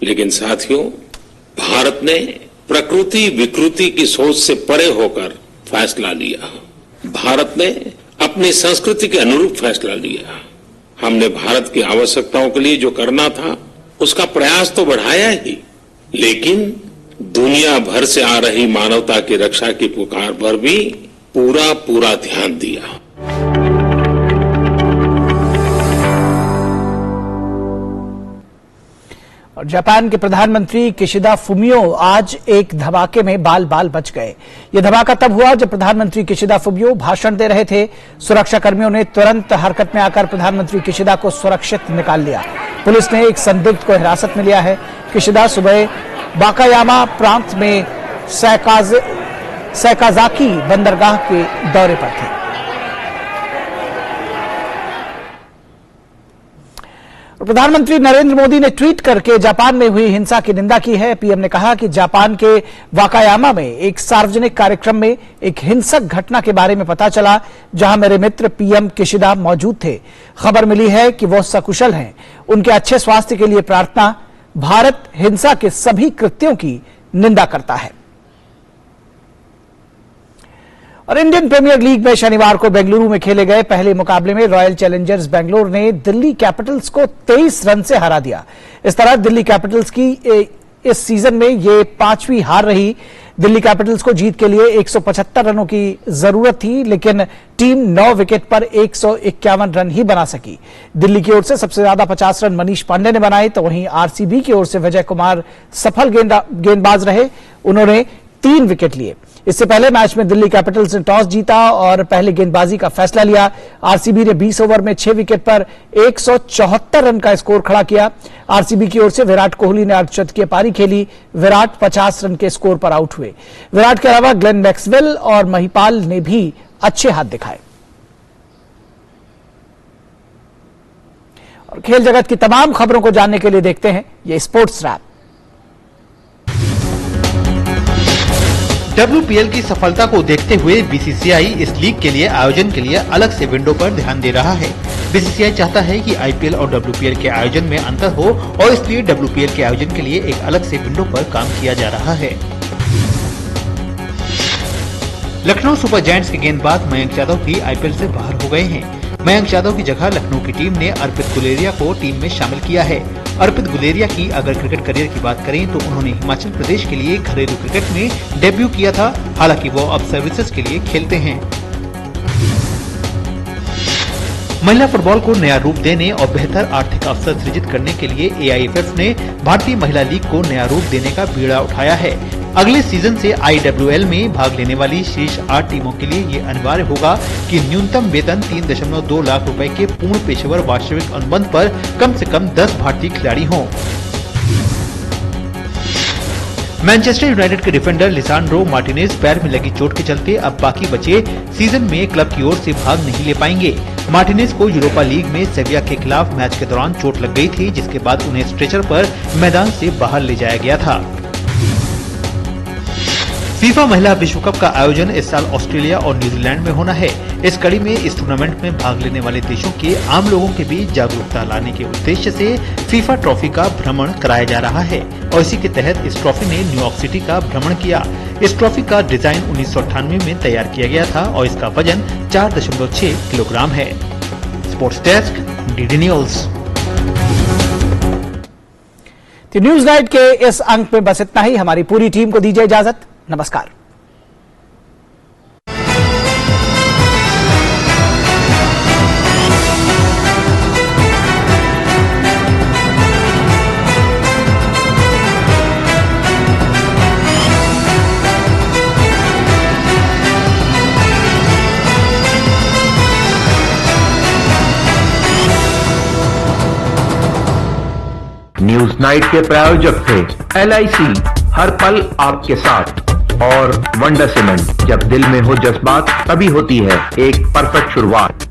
लेकिन साथियों, भारत ने प्रकृति विकृति की सोच से परे होकर फैसला लिया। भारत ने अपनी संस्कृति के अनुरूप फैसला लिया। हमने भारत की आवश्यकताओं के लिए जो करना था उसका प्रयास तो बढ़ाया ही, लेकिन दुनिया भर से आ रही मानवता की रक्षा की पुकार पर भी पूरा ध्यान दिया। और जापान के प्रधानमंत्री किशिदा फुमियो आज एक धमाके में बाल बाल बच गए। यह धमाका तब हुआ जब प्रधानमंत्री किशिदा फुमियो भाषण दे रहे थे। सुरक्षा कर्मियों ने तुरंत हरकत में आकर प्रधानमंत्री किशिदा को सुरक्षित निकाल लिया। पुलिस ने एक संदिग्ध को हिरासत में लिया है। किशिदा सुबह वाकायामा प्रांत में सैकाजाकी बंदरगाह के दौरे पर थे। प्रधानमंत्री नरेंद्र मोदी ने ट्वीट करके जापान में हुई हिंसा की निंदा की है। पीएम ने कहा कि जापान के वाकायामा में एक सार्वजनिक कार्यक्रम में एक हिंसक घटना के बारे में पता चला, जहां मेरे मित्र पीएम किशिदा मौजूद थे। खबर मिली है कि वो सकुशल हैं। उनके अच्छे स्वास्थ्य के लिए प्रार्थना। भारत हिंसा के सभी कृत्यों की निंदा करता है। और इंडियन प्रीमियर लीग में शनिवार को बेंगलुरु में खेले गए पहले मुकाबले में रॉयल चैलेंजर्स बेंगलोर ने दिल्ली कैपिटल्स को 23 रन से हरा दिया। इस तरह दिल्ली कैपिटल्स की इस सीजन में ये 5वीं हार रही। दिल्ली कैपिटल्स को जीत के लिए 175 रनों की जरूरत थी, लेकिन टीम 9 विकेट पर 151 रन ही बना सकी। दिल्ली की ओर से सबसे ज्यादा 50 रन मनीष पांडे ने बनाए, तो वहीं आरसीबी की ओर से विजय कुमार सफल गेंदबाज रहे। उन्होंने 3 विकेट लिए। इससे पहले मैच में दिल्ली कैपिटल्स ने टॉस जीता और पहले गेंदबाजी का फैसला लिया। आरसीबी ने 20 ओवर में 6 विकेट पर 174 रन का स्कोर खड़ा किया। आरसीबी की ओर से विराट कोहली ने अर्धशतकीय पारी खेली। विराट 50 रन के स्कोर पर आउट हुए। विराट के अलावा ग्लेन मैक्सवेल और महिपाल ने भी अच्छे हाथ दिखाए। और खेल जगत की तमाम खबरों को जानने के लिए देखते हैं ये स्पोर्ट्स रैप। WPL की सफलता को देखते हुए बीसीसीआई इस लीग के लिए आयोजन के लिए अलग से विंडो पर ध्यान दे रहा है। बीसीसीआई चाहता है कि IPL और WPL के आयोजन में अंतर हो और इसलिए WPL के आयोजन के लिए एक अलग से विंडो पर काम किया जा रहा है। लखनऊ सुपर जायंट्स के गेंदबाज मयंक यादव भी IPL से बाहर हो गए हैं। मयंक यादव की जगह लखनऊ की टीम ने अर्पित गुलेरिया को टीम में शामिल किया है। अर्पित गुलेरिया की अगर क्रिकेट करियर की बात करें तो उन्होंने हिमाचल प्रदेश के लिए घरेलू क्रिकेट में डेब्यू किया था। हालांकि वो अब सर्विसेज के लिए खेलते हैं। महिला फुटबॉल को नया रूप देने और बेहतर आर्थिक अवसर सृजित करने के लिए AIFF ने भारतीय महिला लीग को नया रूप देने का बीड़ा उठाया है। अगले सीजन से IWL में भाग लेने वाली शीर्ष 8 टीमों के लिए ये अनिवार्य होगा कि न्यूनतम वेतन 3.2 लाख रुपए के पूर्ण पेशेवर वास्तविक अनुबंध पर कम से कम 10 भारतीय खिलाड़ी हों। मैनचेस्टर यूनाइटेड के डिफेंडर लिसांड्रो मार्टिनेज पैर में लगी चोट के चलते अब बाकी बचे सीजन में क्लब की ओर से भाग नहीं ले पाएंगे। मार्टिनेज को यूरोपा लीग में सेविया के खिलाफ मैच के दौरान चोट लग गई थी, जिसके बाद उन्हें स्ट्रेचर पर मैदान से बाहर ले जाया गया था। फीफा महिला विश्व कप का आयोजन इस साल ऑस्ट्रेलिया और न्यूजीलैंड में होना है। इस कड़ी में इस टूर्नामेंट में भाग लेने वाले देशों के आम लोगों के बीच जागरूकता लाने के उद्देश्य से फीफा ट्रॉफी का भ्रमण कराया जा रहा है और इसी के तहत इस ट्रॉफी ने न्यूयॉर्क सिटी का भ्रमण किया। इस ट्रॉफी का डिजाइन 1998 में तैयार किया गया था और इसका वजन 4.6 किलोग्राम है। Sports desk, DD news. तो न्यूज नाइट के इस अंक में बस इतना ही। हमारी पूरी टीम को दीजिए इजाजत। नमस्कार। न्यूज नाइट के प्रायोजक थे LIC, हर पल आपके साथ, और वंडर सीमेंट। जब दिल में हो जज्बात तभी होती है एक परफेक्ट शुरुआत।